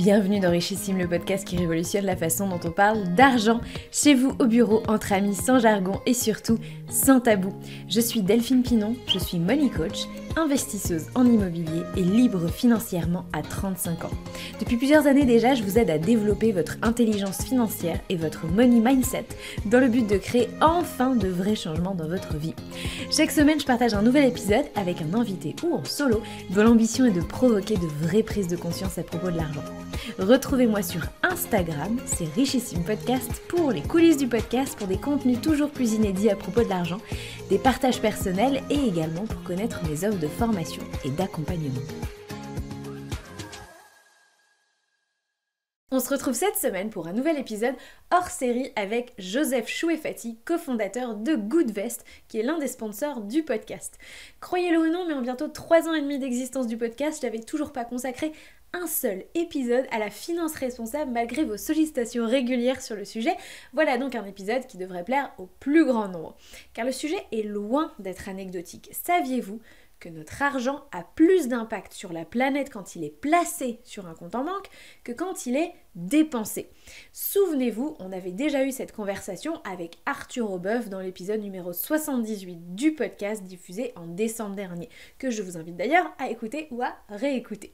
Bienvenue dans Richissime, le podcast qui révolutionne la façon dont on parle d'argent, chez vous au bureau, entre amis, sans jargon et surtout sans tabou. Je suis Delphine Pinon, je suis money coach, investisseuse en immobilier et libre financièrement à 35 ans. Depuis plusieurs années déjà, je vous aide à développer votre intelligence financière et votre money mindset dans le but de créer enfin de vrais changements dans votre vie. Chaque semaine, je partage un nouvel épisode avec un invité ou en solo dont l'ambition est de provoquer de vraies prises de conscience à propos de l'argent. Retrouvez-moi sur Instagram, c'est Richissime Podcast, pour les coulisses du podcast, pour des contenus toujours plus inédits à propos de l'argent, des partages personnels et également pour connaître mes offres de formation et d'accompagnement. On se retrouve cette semaine pour un nouvel épisode hors série avec Joseph Chouefati, cofondateur de Goodvest, qui est l'un des sponsors du podcast. Croyez-le ou non, mais en bientôt 3 ans et demi d'existence du podcast, je n'avais toujours pas consacré un seul épisode à la finance responsable malgré vos sollicitations régulières sur le sujet. Voilà donc un épisode qui devrait plaire au plus grand nombre. Car le sujet est loin d'être anecdotique. Saviez-vous que notre argent a plus d'impact sur la planète quand il est placé sur un compte en banque que quand il est dépensé? Souvenez-vous, on avait déjà eu cette conversation avec Arthur Aubeuf dans l'épisode numéro 78 du podcast diffusé en décembre dernier, que je vous invite d'ailleurs à écouter ou à réécouter.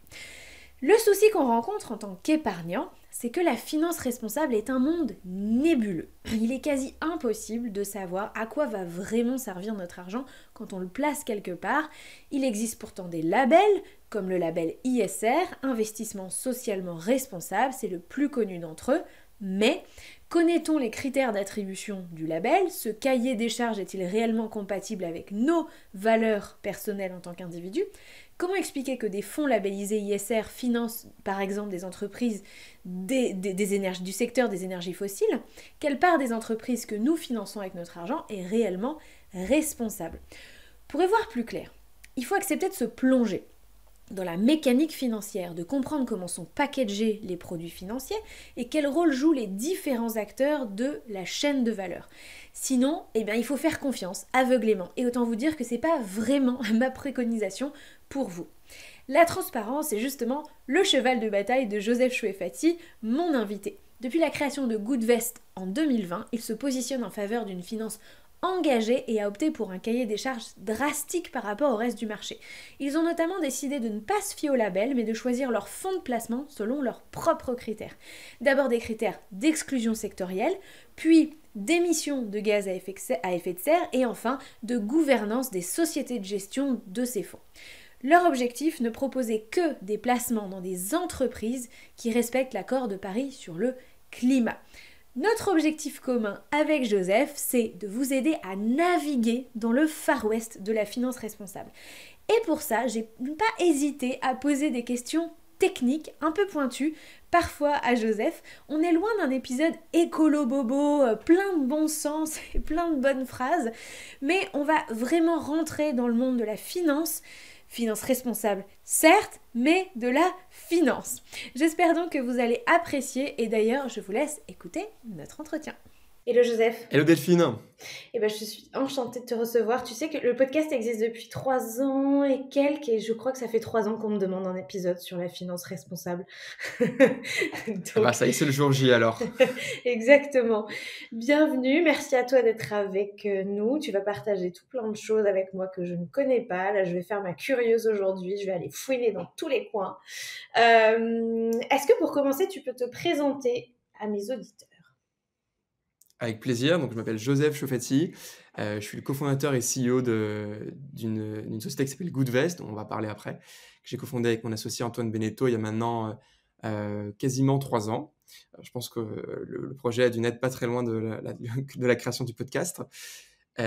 Le souci qu'on rencontre en tant qu'épargnant, c'est que la finance responsable est un monde nébuleux. Il est quasi impossible de savoir à quoi va vraiment servir notre argent quand on le place quelque part. Il existe pourtant des labels, comme le label ISR, Investissement Socialement Responsable, c'est le plus connu d'entre eux, mais connaît-on les critères d'attribution du label? Ce cahier des charges est-il réellement compatible avec nos valeurs personnelles en tant qu'individu? Comment expliquer que des fonds labellisés ISR financent par exemple des entreprises du secteur des énergies fossiles? Quelle part des entreprises que nous finançons avec notre argent est réellement responsable? Pour y voir plus clair, il faut accepter de se plonger dans la mécanique financière, de comprendre comment sont packagés les produits financiers et quel rôle jouent les différents acteurs de la chaîne de valeur. Sinon, il faut faire confiance aveuglément. Et autant vous dire que c'est pas vraiment ma préconisation pour vous. La transparence est justement le cheval de bataille de Joseph Chouefati, mon invité. Depuis la création de Goodvest en 2020, il se positionne en faveur d'une finance engagé et a opté pour un cahier des charges drastique par rapport au reste du marché. Ils ont notamment décidé de ne pas se fier au label, mais de choisir leur fonds de placement selon leurs propres critères. D'abord des critères d'exclusion sectorielle, puis d'émissions de gaz à effet de serre et enfin de gouvernance des sociétés de gestion de ces fonds. Leur objectif, ne proposer que des placements dans des entreprises qui respectent l'accord de Paris sur le climat. Notre objectif commun avec Joseph, c'est de vous aider à naviguer dans le Far West de la finance responsable. Et pour ça, j'ai pas hésité à poser des questions techniques, un peu pointues, parfois à Joseph. On est loin d'un épisode écolo-bobo, plein de bon sens et plein de bonnes phrases, mais on va vraiment rentrer dans le monde de la finance responsable, certes, mais de la finance. J'espère donc que vous allez apprécier et d'ailleurs, je vous laisse écouter notre entretien. Hello Joseph. Hello Delphine. Je suis enchantée de te recevoir. Tu sais que le podcast existe depuis 3 ans et quelques et je crois que ça fait 3 ans qu'on me demande un épisode sur la finance responsable. Donc... ça y est, c'est le jour J alors. Exactement. Bienvenue, merci à toi d'être avec nous. Tu vas partager tout plein de choses avec moi que je ne connais pas. Là, je vais faire ma curieuse aujourd'hui. Je vais aller fouiner dans tous les coins. Est-ce que pour commencer, tu peux te présenter à mes auditeurs? Avec plaisir. Donc, je m'appelle Joseph Chouefati. Je suis le cofondateur et CEO d'une société qui s'appelle Goodvest, dont on va parler après, que j'ai cofondé avec mon associé Antoine Beneteau il y a maintenant quasiment 3 ans. Je pense que le projet a dû n'être pas très loin de la création du podcast. Pour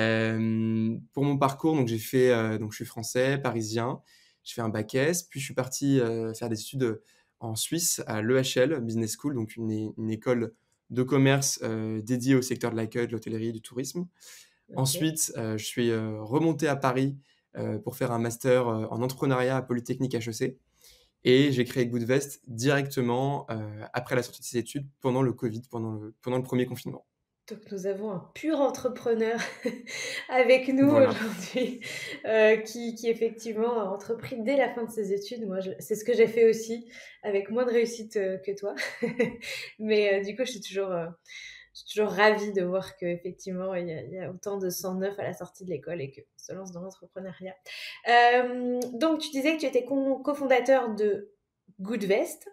mon parcours, donc je suis français, parisien. Je fais un bac S, puis je suis parti faire des études en Suisse à l'EHL Business School, donc une école de commerce dédiée au secteur de l'accueil, de l'hôtellerie, du tourisme. Okay. Ensuite, je suis remonté à Paris pour faire un master en entrepreneuriat à Polytechnique HEC. Et j'ai créé Goodvest directement après la sortie de ces études, pendant le Covid, pendant le premier confinement. Donc nous avons un pur entrepreneur avec nous Voilà. aujourd'hui, qui effectivement a entrepris dès la fin de ses études. Moi, c'est ce que j'ai fait aussi, avec moins de réussite que toi. Mais du coup, je suis toujours ravie de voir qu'effectivement, il y a autant de sang neuf à la sortie de l'école et qu'on se lance dans l'entrepreneuriat. Donc, tu disais que tu étais cofondateur de Goodvest.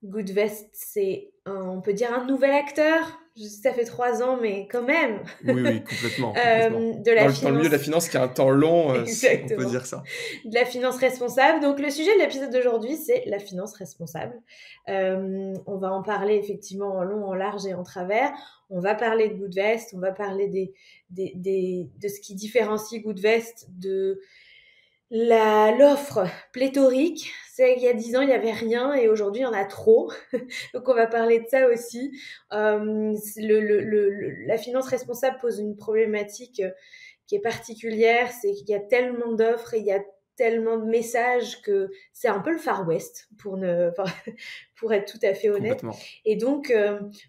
Goodvest, c'est, on peut dire, un nouvel acteur. Je sais que ça fait 3 ans, mais quand même, Oui, oui, complètement, complètement. de la Dans le milieu de la finance. finance, qui a un temps long, on peut Exactement. dire ça. De la finance responsable. Donc, le sujet de l'épisode d'aujourd'hui, c'est la finance responsable. On va en parler effectivement en long, en large et en travers. On va parler de Goodvest, on va parler de ce qui différencie Goodvest de l'offre pléthorique. C'est il y a 10 ans, il n'y avait rien et aujourd'hui, il y en a trop. Donc, on va parler de ça aussi. La finance responsable pose une problématique qui est particulière, c'est qu'il y a tellement d'offres et il y a tellement de messages que c'est un peu le Far West, pour être tout à fait honnête. Complètement. Et donc,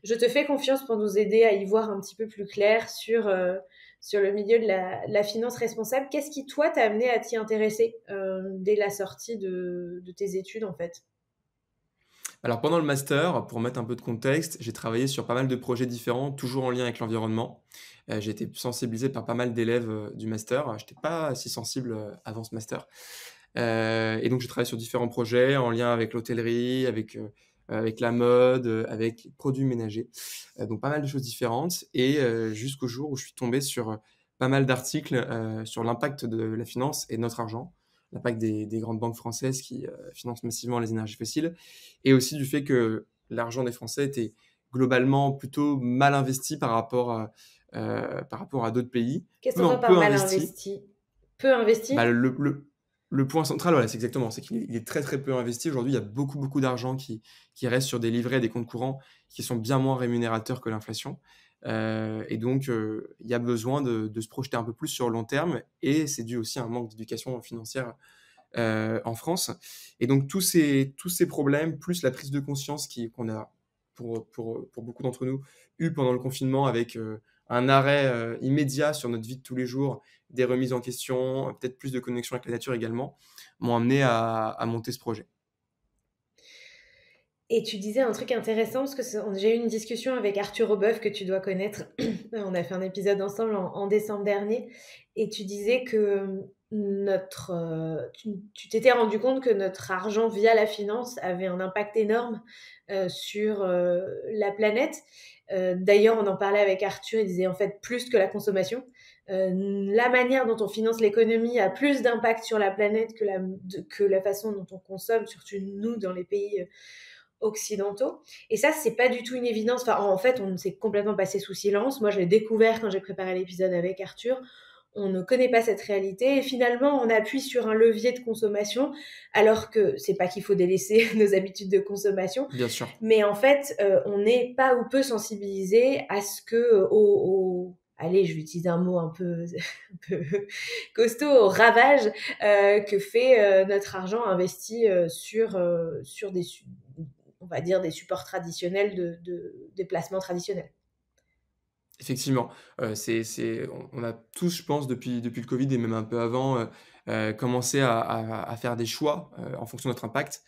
je te fais confiance pour nous aider à y voir un petit peu plus clair sur le milieu de la finance responsable. Qu'est-ce qui, toi, t'a amené à t'y intéresser dès la sortie de tes études, en fait? Alors pendant le master, pour mettre un peu de contexte, j'ai travaillé sur pas mal de projets différents, toujours en lien avec l'environnement. J'ai été sensibilisé par pas mal d'élèves, du master. J'étais pas si sensible, avant ce master. Et donc j'ai travaillé sur différents projets en lien avec l'hôtellerie, avec la mode, avec les produits ménagers. Donc pas mal de choses différentes et jusqu'au jour où je suis tombé sur, pas mal d'articles, sur l'impact de la finance et de notre argent. L'impact des grandes banques françaises qui, financent massivement les énergies fossiles et aussi du fait que l'argent des Français était globalement plutôt mal investi par rapport à d'autres pays. Qu'est-ce qu'on entend par Peu mal investi. investi? Peu investi? Bah, le point central, voilà, c'est exactement, c'est qu'il est très, très peu investi. Aujourd'hui, il y a beaucoup, beaucoup d'argent qui reste sur des livrets, des comptes courants qui sont bien moins rémunérateurs que l'inflation. Et donc, il y a besoin de se projeter un peu plus sur le long terme et c'est dû aussi à un manque d'éducation financière, en France. Et donc tous ces problèmes, plus la prise de conscience qu'on a, pour beaucoup d'entre nous, eu pendant le confinement avec un arrêt immédiat sur notre vie de tous les jours, des remises en question, peut-être plus de connexion avec la nature également, m'ont amené à monter ce projet. Et tu disais un truc intéressant, parce que j'ai eu une discussion avec Arthur Aubeuf, que tu dois connaître. On a fait un épisode ensemble en décembre dernier. Et tu disais que tu t'étais rendu compte que notre argent via la finance avait un impact énorme sur la planète. D'ailleurs, on en parlait avec Arthur, il disait en fait plus que la consommation. La manière dont on finance l'économie a plus d'impact sur la planète que la façon dont on consomme, surtout nous dans les pays occidentaux. Et ça, c'est pas du tout une évidence. Enfin, en fait, on s'est complètement passé sous silence. Moi, je l'ai découvert quand j'ai préparé l'épisode avec Arthur. On ne connaît pas cette réalité et finalement, on appuie sur un levier de consommation, alors que c'est pas qu'il faut délaisser nos habitudes de consommation, Bien sûr. mais en fait, on n'est pas ou peu sensibilisé à ce que allez, je vais utiliser un mot un peu, un peu costaud, au ravage que fait notre argent investi sur on va dire, des supports traditionnels des placements traditionnels. Effectivement, on a tous, je pense, depuis le Covid et même un peu avant, commencé à faire des choix, en fonction de notre impact.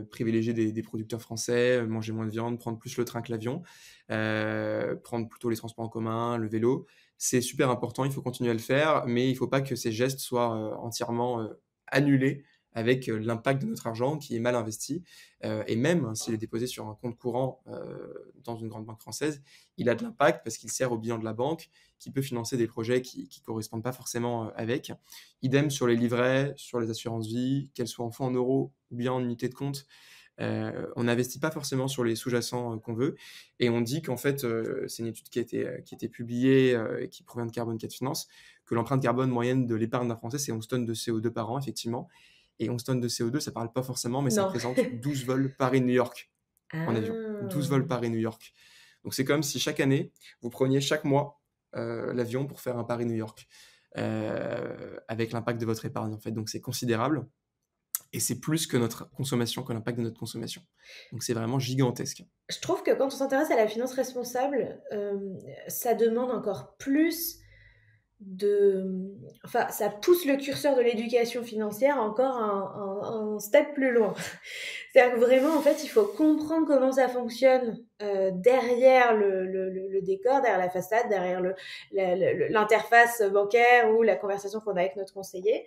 Privilégier des producteurs français, manger moins de viande, prendre plus le train que l'avion, prendre plutôt les transports en commun, le vélo. C'est super important, il faut continuer à le faire, mais il ne faut pas que ces gestes soient, entièrement, annulés avec, l'impact de notre argent qui est mal investi. Et même hein, s'il est déposé sur un compte courant, dans une grande banque française, il a de l'impact parce qu'il sert au bilan de la banque, qui peut financer des projets qui correspondent pas forcément, avec. Idem sur les livrets, sur les assurances vie, qu'elles soient en fonds en euros ou bien en unité de compte. On n'investit pas forcément sur les sous-jacents, qu'on veut et on dit qu'en fait, c'est une étude qui a été publiée, et qui provient de Carbone 4 Finance, que l'empreinte carbone moyenne de l'épargne d'un Français, c'est 11 tonnes de CO2 par an, effectivement. Et 11 tonnes de CO2, ça parle pas forcément, mais ça Non. représente 12 vols Paris-New York en avion. 12 vols Ah. Paris-New York. Donc c'est comme si chaque année, vous preniez chaque mois l'avion pour faire un Paris-New York, avec l'impact de votre épargne en fait. Donc c'est considérable. Et c'est plus que notre consommation, que l'impact de notre consommation. Donc c'est vraiment gigantesque. Je trouve que quand on s'intéresse à la finance responsable, ça demande encore plus de... Enfin, ça pousse le curseur de l'éducation financière encore un step plus loin. C'est-à-dire que vraiment, en fait, il faut comprendre comment ça fonctionne derrière le décor, derrière la façade, derrière l'interface bancaire ou la conversation qu'on a avec notre conseiller,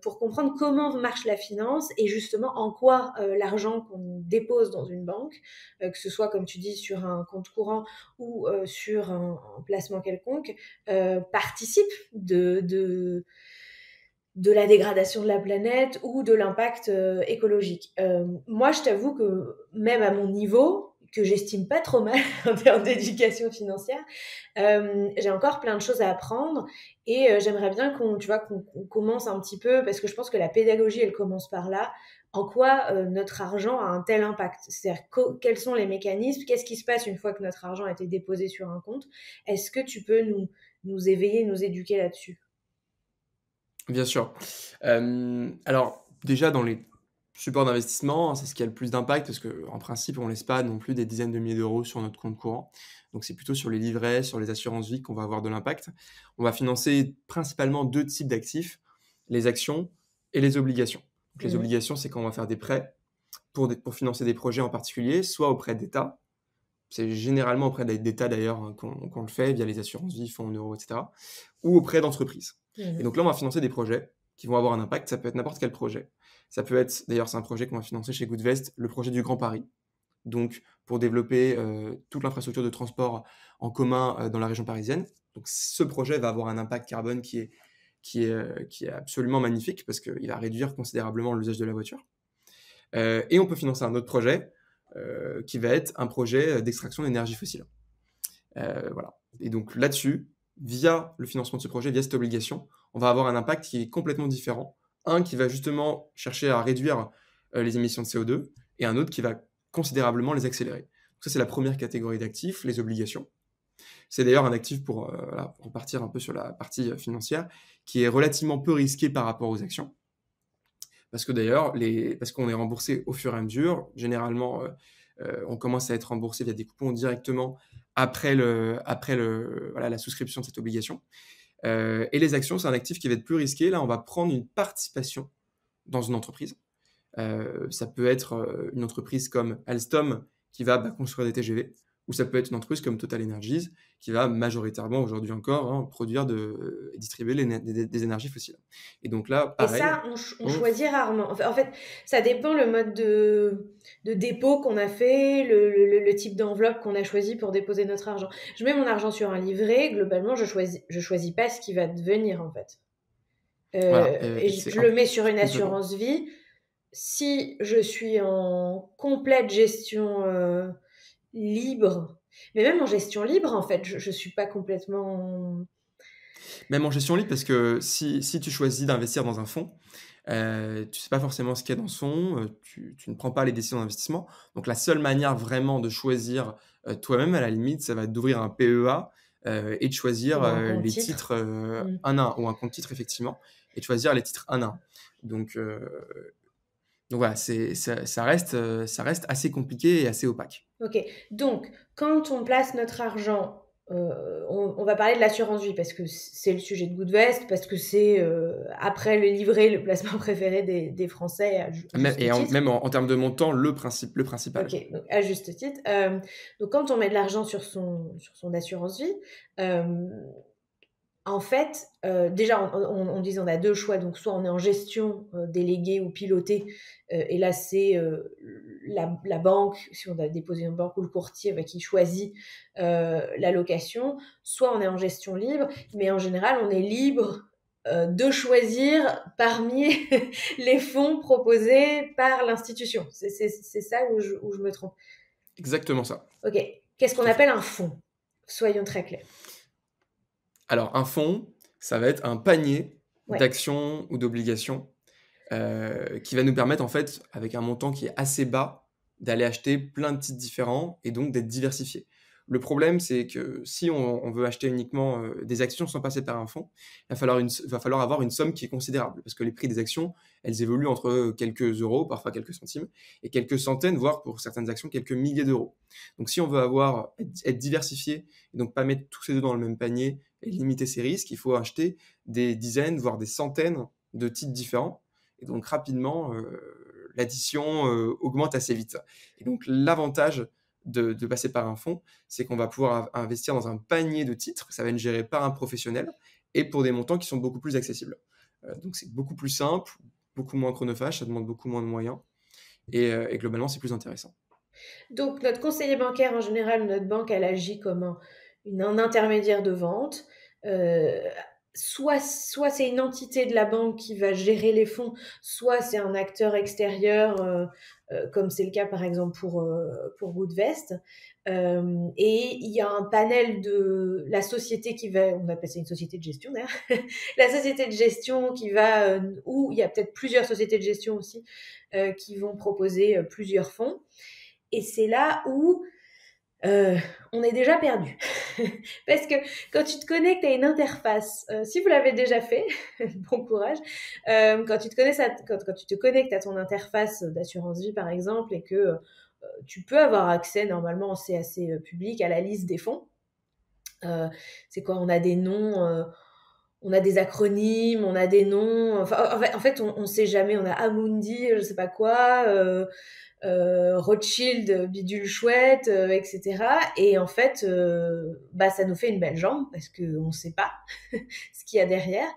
pour comprendre comment marche la finance et justement en quoi l'argent qu'on dépose dans une banque, que ce soit, comme tu dis, sur un compte courant ou sur un placement quelconque, participe de la dégradation de la planète ou de l'impact écologique. Moi, je t'avoue que même à mon niveau, que j'estime pas trop mal en termes d'éducation financière, j'ai encore plein de choses à apprendre et j'aimerais bien qu'on commence un petit peu, parce que je pense que la pédagogie, elle commence par là. En quoi notre argent a un tel impact? C'est-à-dire quels sont les mécanismes? Qu'est-ce qui se passe une fois que notre argent a été déposé sur un compte? Est-ce que tu peux nous éveiller, nous éduquer là-dessus? Bien sûr. Alors, déjà, dans les supports d'investissement, c'est ce qui a le plus d'impact parce qu'en principe, on ne laisse pas non plus des dizaines de milliers d'euros sur notre compte courant. Donc, c'est plutôt sur les livrets, sur les assurances vie qu'on va avoir de l'impact. On va financer principalement 2 types d'actifs, les actions et les obligations. Donc, les obligations, c'est quand on va faire des prêts pour financer des projets en particulier, soit auprès d'États. C'est généralement auprès d'États d'ailleurs hein, qu'on le fait via les assurances vie, fonds en euros, etc. Ou auprès d'entreprises. Et donc là, on va financer des projets qui vont avoir un impact. Ça peut être n'importe quel projet. Ça peut être, d'ailleurs, c'est un projet qu'on va financer chez Goodvest, le projet du Grand Paris. Donc, pour développer toute l'infrastructure de transport en commun dans la région parisienne. Donc, ce projet va avoir un impact carbone qui est absolument magnifique parce qu'il va réduire considérablement l'usage de la voiture. Et on peut financer un autre projet qui va être un projet d'extraction d'énergie fossile. Voilà. Et donc là-dessus, via le financement de ce projet, via cette obligation, on va avoir un impact qui est complètement différent. Un qui va justement chercher à réduire les émissions de CO2 et un autre qui va considérablement les accélérer. Donc ça, c'est la première catégorie d'actifs, les obligations. C'est d'ailleurs un actif pour partir un peu sur la partie financière qui est relativement peu risqué par rapport aux actions. Parce que d'ailleurs, parce qu'on est remboursé au fur et à mesure, généralement, on commence à être remboursé via des coupons directement après la souscription de cette obligation. Et les actions, c'est un actif qui va être plus risqué. Là, on va prendre une participation dans une entreprise. Ça peut être une entreprise comme Alstom qui va construire des TGV, ou ça peut être une entreprise comme Total Energies qui va majoritairement aujourd'hui encore produire et distribuer des énergies fossiles. Et donc là, pareil. Et ça, on choisit rarement. En fait, ça dépend le mode de dépôt qu'on a fait, le type d'enveloppe qu'on a choisi pour déposer notre argent. Je mets mon argent sur un livret, globalement, je choisis pas ce qui va devenir, en fait. Voilà, et je le mets sur une assurance vie. Si je suis en complète gestion libre, mais même en gestion libre, en fait, je suis pas complètement... Même en gestion libre, parce que si tu choisis d'investir dans un fonds, tu sais pas forcément ce qu'il y a dans ce fonds, tu ne prends pas les décisions d'investissement. Donc la seule manière vraiment de choisir toi-même, à la limite, ça va être d'ouvrir un PEA et de choisir les titres 1 à 1, ou un compte titre, effectivement, et de choisir les titres 1 à 1. Donc voilà, ça reste assez compliqué et assez opaque. Ok, donc quand on place notre argent, on va parler de l'assurance vie parce que c'est le sujet de Goodvest, parce que c'est après le livret, le placement préféré des Français. Même en termes de montant, le principal. Ok, donc à juste titre. Donc quand on met de l'argent sur son assurance vie, en fait, déjà, on disait on a 2 choix. Donc, soit on est en gestion déléguée ou pilotée, et là, c'est la banque, si on a déposé une banque, ou le courtier qui choisit l'allocation. Soit on est en gestion libre, mais en général, on est libre de choisir parmi les fonds proposés par l'institution. C'est ça où je me trompe. Exactement ça. Ok. Qu'est-ce qu'on appelle un fonds? Soyons très clairs. Alors, un fonds, ça va être un panier d'actions ou d'obligations qui va nous permettre, en fait, avec un montant qui est assez bas, d'aller acheter plein de titres différents et donc d'être diversifié. Le problème, c'est que si on veut acheter uniquement des actions sans passer par un fonds, il va falloir avoir une somme qui est considérable, parce que les prix des actions, elles évoluent entre quelques euros, parfois quelques centimes, et quelques centaines, voire pour certaines actions, quelques milliers d'euros. Donc si on veut être diversifié, et donc pas mettre tous ses œufs dans le même panier et limiter ses risques, il faut acheter des dizaines, voire des centaines de titres différents. Et donc rapidement, l'addition augmente assez vite. Et donc l'avantage de passer par un fonds, c'est qu'on va pouvoir investir dans un panier de titres, ça va être géré par un professionnel, et pour des montants qui sont beaucoup plus accessibles. Donc c'est beaucoup plus simple, beaucoup moins chronophage, ça demande beaucoup moins de moyens, et globalement c'est plus intéressant. Donc, notre conseiller bancaire, en général, notre banque, elle agit comme un intermédiaire de vente. Euh, soit c'est une entité de la banque qui va gérer les fonds, soit c'est un acteur extérieur, comme c'est le cas par exemple pour Goodvest. Et il y a un panel de la société qui va, on appelle ça une société de gestion d'ailleurs, la société de gestion qui va, ou il y a peut-être plusieurs sociétés de gestion aussi, qui vont proposer plusieurs fonds. Et c'est là où on est déjà perdu. Parce que quand tu te connectes à une interface, si vous l'avez déjà fait, bon courage, quand tu te connectes à ton interface d'assurance vie par exemple et que tu peux avoir accès normalement, c'est assez public, à la liste des fonds. C'est quoi? On a des noms, on a des acronymes, on a des noms. Enfin, en fait, on sait jamais. On a Amundi, je sais pas quoi. Rothschild, bidule chouette, etc. Et en fait, ça nous fait une belle jambe parce qu'on ne sait pas ce qu'il y a derrière.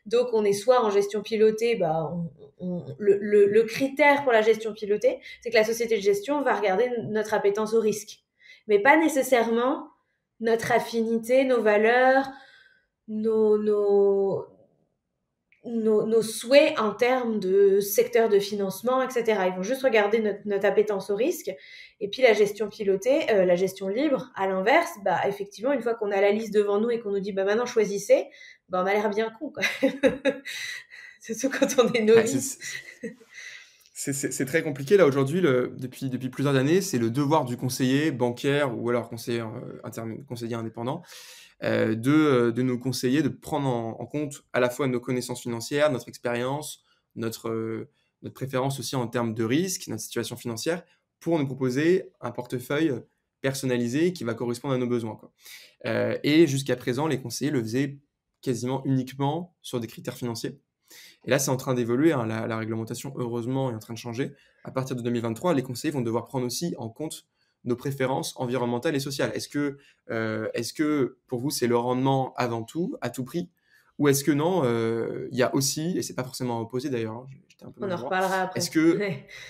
Donc, on est soit en gestion pilotée, le critère pour la gestion pilotée, c'est que la société de gestion va regarder notre appétence au risque, mais pas nécessairement notre affinité, nos valeurs, nos, nos, nos souhaits en termes de secteur de financement, etc. Ils vont juste regarder notre appétence au risque. Et puis la gestion pilotée, la gestion libre, à l'inverse, effectivement, une fois qu'on a la liste devant nous et qu'on nous dit maintenant choisissez, on a l'air bien con, quoi. Surtout quand on est novice. C'est très compliqué là aujourd'hui, depuis plusieurs années, c'est le devoir du conseiller bancaire ou alors conseiller indépendant de nous conseiller, de prendre en compte à la fois nos connaissances financières, notre expérience, notre préférence aussi en termes de risque, notre situation financière, pour nous proposer un portefeuille personnalisé qui va correspondre à nos besoins, quoi. Et jusqu'à présent, les conseillers le faisaient quasiment uniquement sur des critères financiers. Et là, c'est en train d'évoluer, hein, la réglementation, heureusement, est en train de changer. À partir de 2023, les conseillers vont devoir prendre aussi en compte nos préférences environnementales et sociales. Est-ce que pour vous, c'est le rendement avant tout, à tout prix? Ou est-ce que non, il y a aussi, et c'est pas forcément opposé d'ailleurs, hein, j'étais un peu On en maladroit, reparlera après.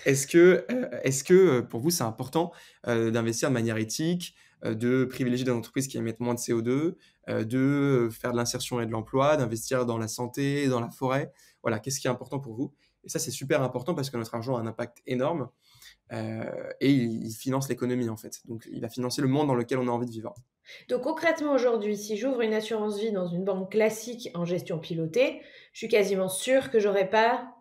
est-ce que pour vous, c'est important d'investir de manière éthique, de privilégier des entreprises qui émettent moins de CO2, de faire de l'insertion et de l'emploi, d'investir dans la santé, dans la forêt? Voilà, qu'est-ce qui est important pour vous? Et ça, c'est super important parce que notre argent a un impact énorme et il finance l'économie en fait. Donc, il va financer le monde dans lequel on a envie de vivre. Donc concrètement aujourd'hui, si j'ouvre une assurance vie dans une banque classique en gestion pilotée, je suis quasiment sûre que j'aurai pas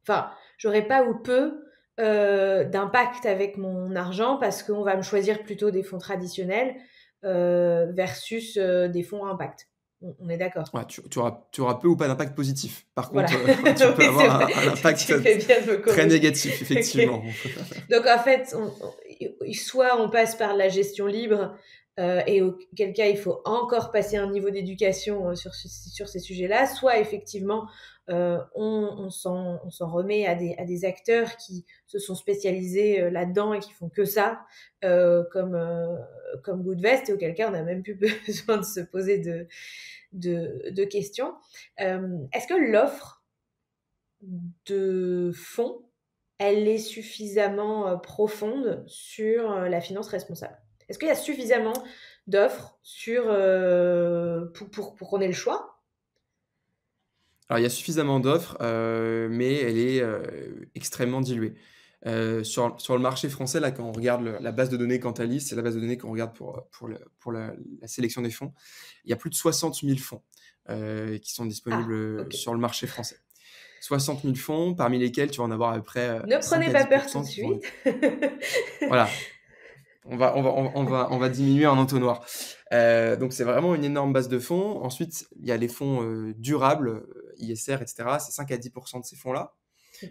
ou peu d'impact avec mon argent parce qu'on va me choisir plutôt des fonds traditionnels versus des fonds à impact. On est d'accord. Ouais, tu auras peu ou pas d'impact positif. Par Voilà. contre, tu peux Oui, avoir c'est vrai. un impact Tu fais bien de me très corriger. négatif, effectivement. Donc en fait, soit on passe par la gestion libre, et auquel cas il faut encore passer un niveau d'éducation sur ces sujets-là, soit effectivement on s'en remet à des acteurs qui se sont spécialisés là-dedans et qui font que ça, comme Goodvest, et auquel cas on n'a même plus besoin de se poser de questions. Est-ce que l'offre de fonds, elle est suffisamment profonde sur la finance responsable? Est-ce qu'il y a suffisamment d'offres pour qu'on ait le choix? Alors, il y a suffisamment d'offres, mais elle est extrêmement diluée. Sur le marché français, là, quand on regarde la base de données Cantalis, c'est la base de données qu'on regarde pour la sélection des fonds, il y a plus de 60 000 fonds qui sont disponibles Ok. sur le marché français. 60 000 fonds, parmi lesquels tu vas en avoir à peu près Ne 5 prenez à pas peur 10% tout de qui vont suite. Voilà. On va diminuer en entonnoir. Donc, c'est vraiment une énorme base de fonds. Ensuite, il y a les fonds durables, ISR, etc. C'est 5 à 10% de ces fonds-là,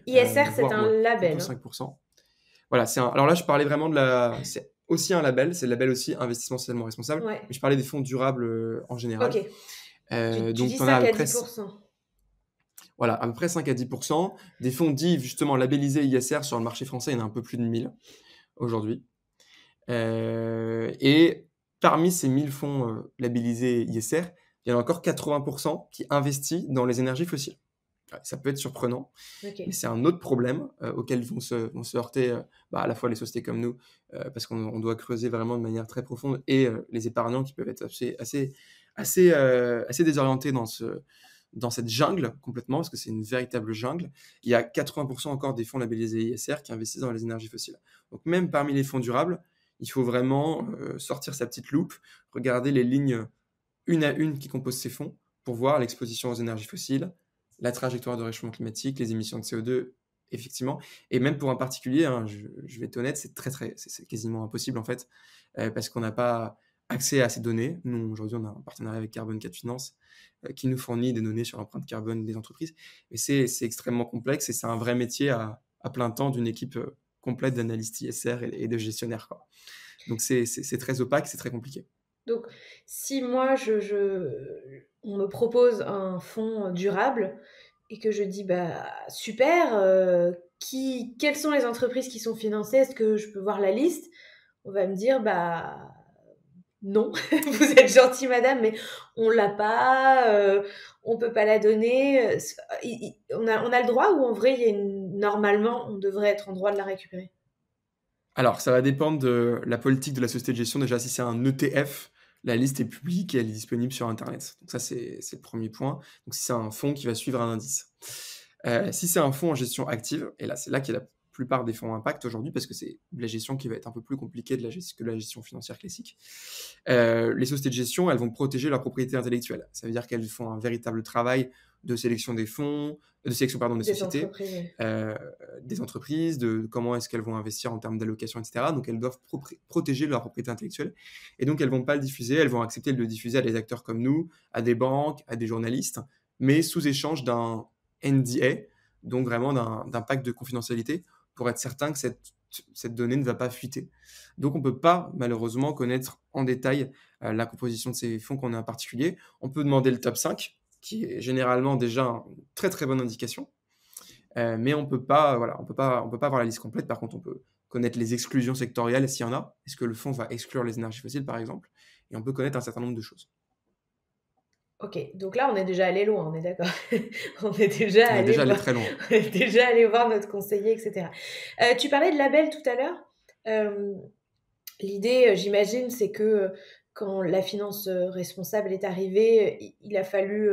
ISR, c'est voire un moins, label, plutôt hein. 5%. Voilà, alors là, je parlais vraiment de la. C'est aussi un label, c'est le label aussi investissement socialement responsable, Ouais, mais je parlais des fonds durables en ok. général. Tu Donc, dis tu en as 5 à peu à près, 10%. voilà, à peu près 5 à 10%. Des fonds dits justement labellisés ISR sur le marché français, il y en a un peu plus de 1000 aujourd'hui. Et parmi ces 1000 fonds labellisés ISR, il y en a encore 80% qui investissent dans les énergies fossiles. Ouais, ça peut être surprenant, mais Ok. c'est un autre problème auquel vont se heurter à la fois les sociétés comme nous, parce qu'on doit creuser vraiment de manière très profonde, et les épargnants qui peuvent être assez désorientés dans cette jungle complètement, parce que c'est une véritable jungle. Il y a 80% encore des fonds labellisés ISR qui investissent dans les énergies fossiles. Donc même parmi les fonds durables, il faut vraiment sortir sa petite loupe, regarder les lignes une à une qui composent ces fonds pour voir l'exposition aux énergies fossiles, la trajectoire de réchauffement climatique, les émissions de CO2, effectivement. Et même pour un particulier, hein, je vais être honnête, c'est quasiment impossible en fait, parce qu'on n'a pas accès à ces données. Nous, aujourd'hui, on a un partenariat avec Carbone 4 Finance qui nous fournit des données sur l'empreinte carbone des entreprises. Mais c'est extrêmement complexe et c'est un vrai métier à plein temps d'une équipe complète d'analystes ISR et de gestionnaires, quoi. Donc c'est très opaque, c'est très compliqué. Donc, si moi, on me propose un fonds durable et que je dis, bah, super, quelles sont les entreprises qui sont financées? Est-ce que je peux voir la liste? On va me dire, bah, non, vous êtes gentille, madame, mais on l'a pas, on peut pas la donner. On a le droit ou en vrai, normalement, on devrait être en droit de la récupérer? Alors, ça va dépendre de la politique de la société de gestion. Déjà, si c'est un ETF, la liste est publique et elle est disponible sur Internet. Donc ça, c'est le premier point. Donc si c'est un fonds qui va suivre un indice. Si c'est un fonds en gestion active, et là, c'est là qu'il y a la plupart des fonds impact aujourd'hui, parce que c'est la gestion qui va être un peu plus compliquée que la gestion financière classique. Les sociétés de gestion, elles vont protéger leur propriété intellectuelle. Ça veut dire qu'elles font un véritable travail de sélection des fonds, de sélection, pardon, des Des sociétés, entreprises, oui. euh, des entreprises, de comment est-ce qu'elles vont investir en termes d'allocation, etc. Donc elles doivent protéger leur propriété intellectuelle. Et donc elles vont pas le diffuser, elles vont accepter de le diffuser à des acteurs comme nous, à des banques, à des journalistes, mais sous échange d'un NDA, donc vraiment d'un pacte de confidentialité, pour être certain que cette donnée ne va pas fuiter. Donc on ne peut pas malheureusement connaître en détail la composition de ces fonds qu'on a en particulier. On peut demander le top 5, qui est généralement déjà une très très bonne indication. Mais on peut pas, voilà, on peut pas avoir la liste complète. Par contre, on peut connaître les exclusions sectorielles s'il y en a. Est-ce que le fonds va exclure les énergies fossiles, par exemple? Et on peut connaître un certain nombre de choses. Ok, donc là on est déjà allé loin, on est d'accord. On est déjà On est allé déjà allé voir, très loin. on est déjà allé voir notre conseiller, etc. Tu parlais de label tout à l'heure. Euh, L'idée, j'imagine, c'est que quand la finance responsable est arrivée, il a fallu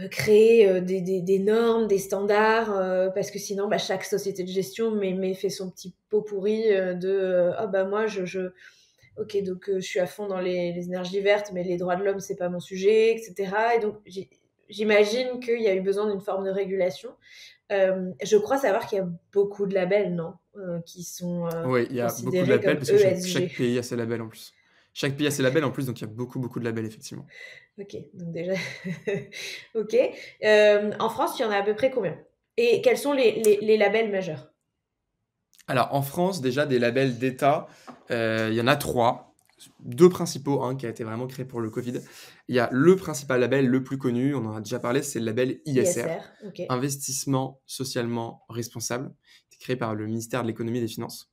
créer des normes, des standards, parce que sinon, bah, chaque société de gestion fait son petit pot pourri ah bah moi ok, donc je suis à fond dans les énergies vertes, mais les droits de l'homme, c'est pas mon sujet, etc. Et donc, j'imagine qu'il y a eu besoin d'une forme de régulation. Je crois savoir qu'il y a beaucoup de labels, non, qui sont Oui, il y a beaucoup de considérés labels comme parce que chaque ESG. pays a ses labels en plus. Chaque pays a ses labels en plus, donc il y a beaucoup, beaucoup de labels, effectivement. Ok, donc déjà, ok. En France, il y en a à peu près combien? Et quels sont les labels majeurs? Alors, en France, déjà, des labels d'État, il y en a trois. Deux principaux, un qui a été vraiment créé pour le Covid. Il y a le principal label, le plus connu, on en a déjà parlé, c'est le label ISR, ISR, ok. Investissement socialement responsable, qui est créé par le ministère de l'économie et des finances.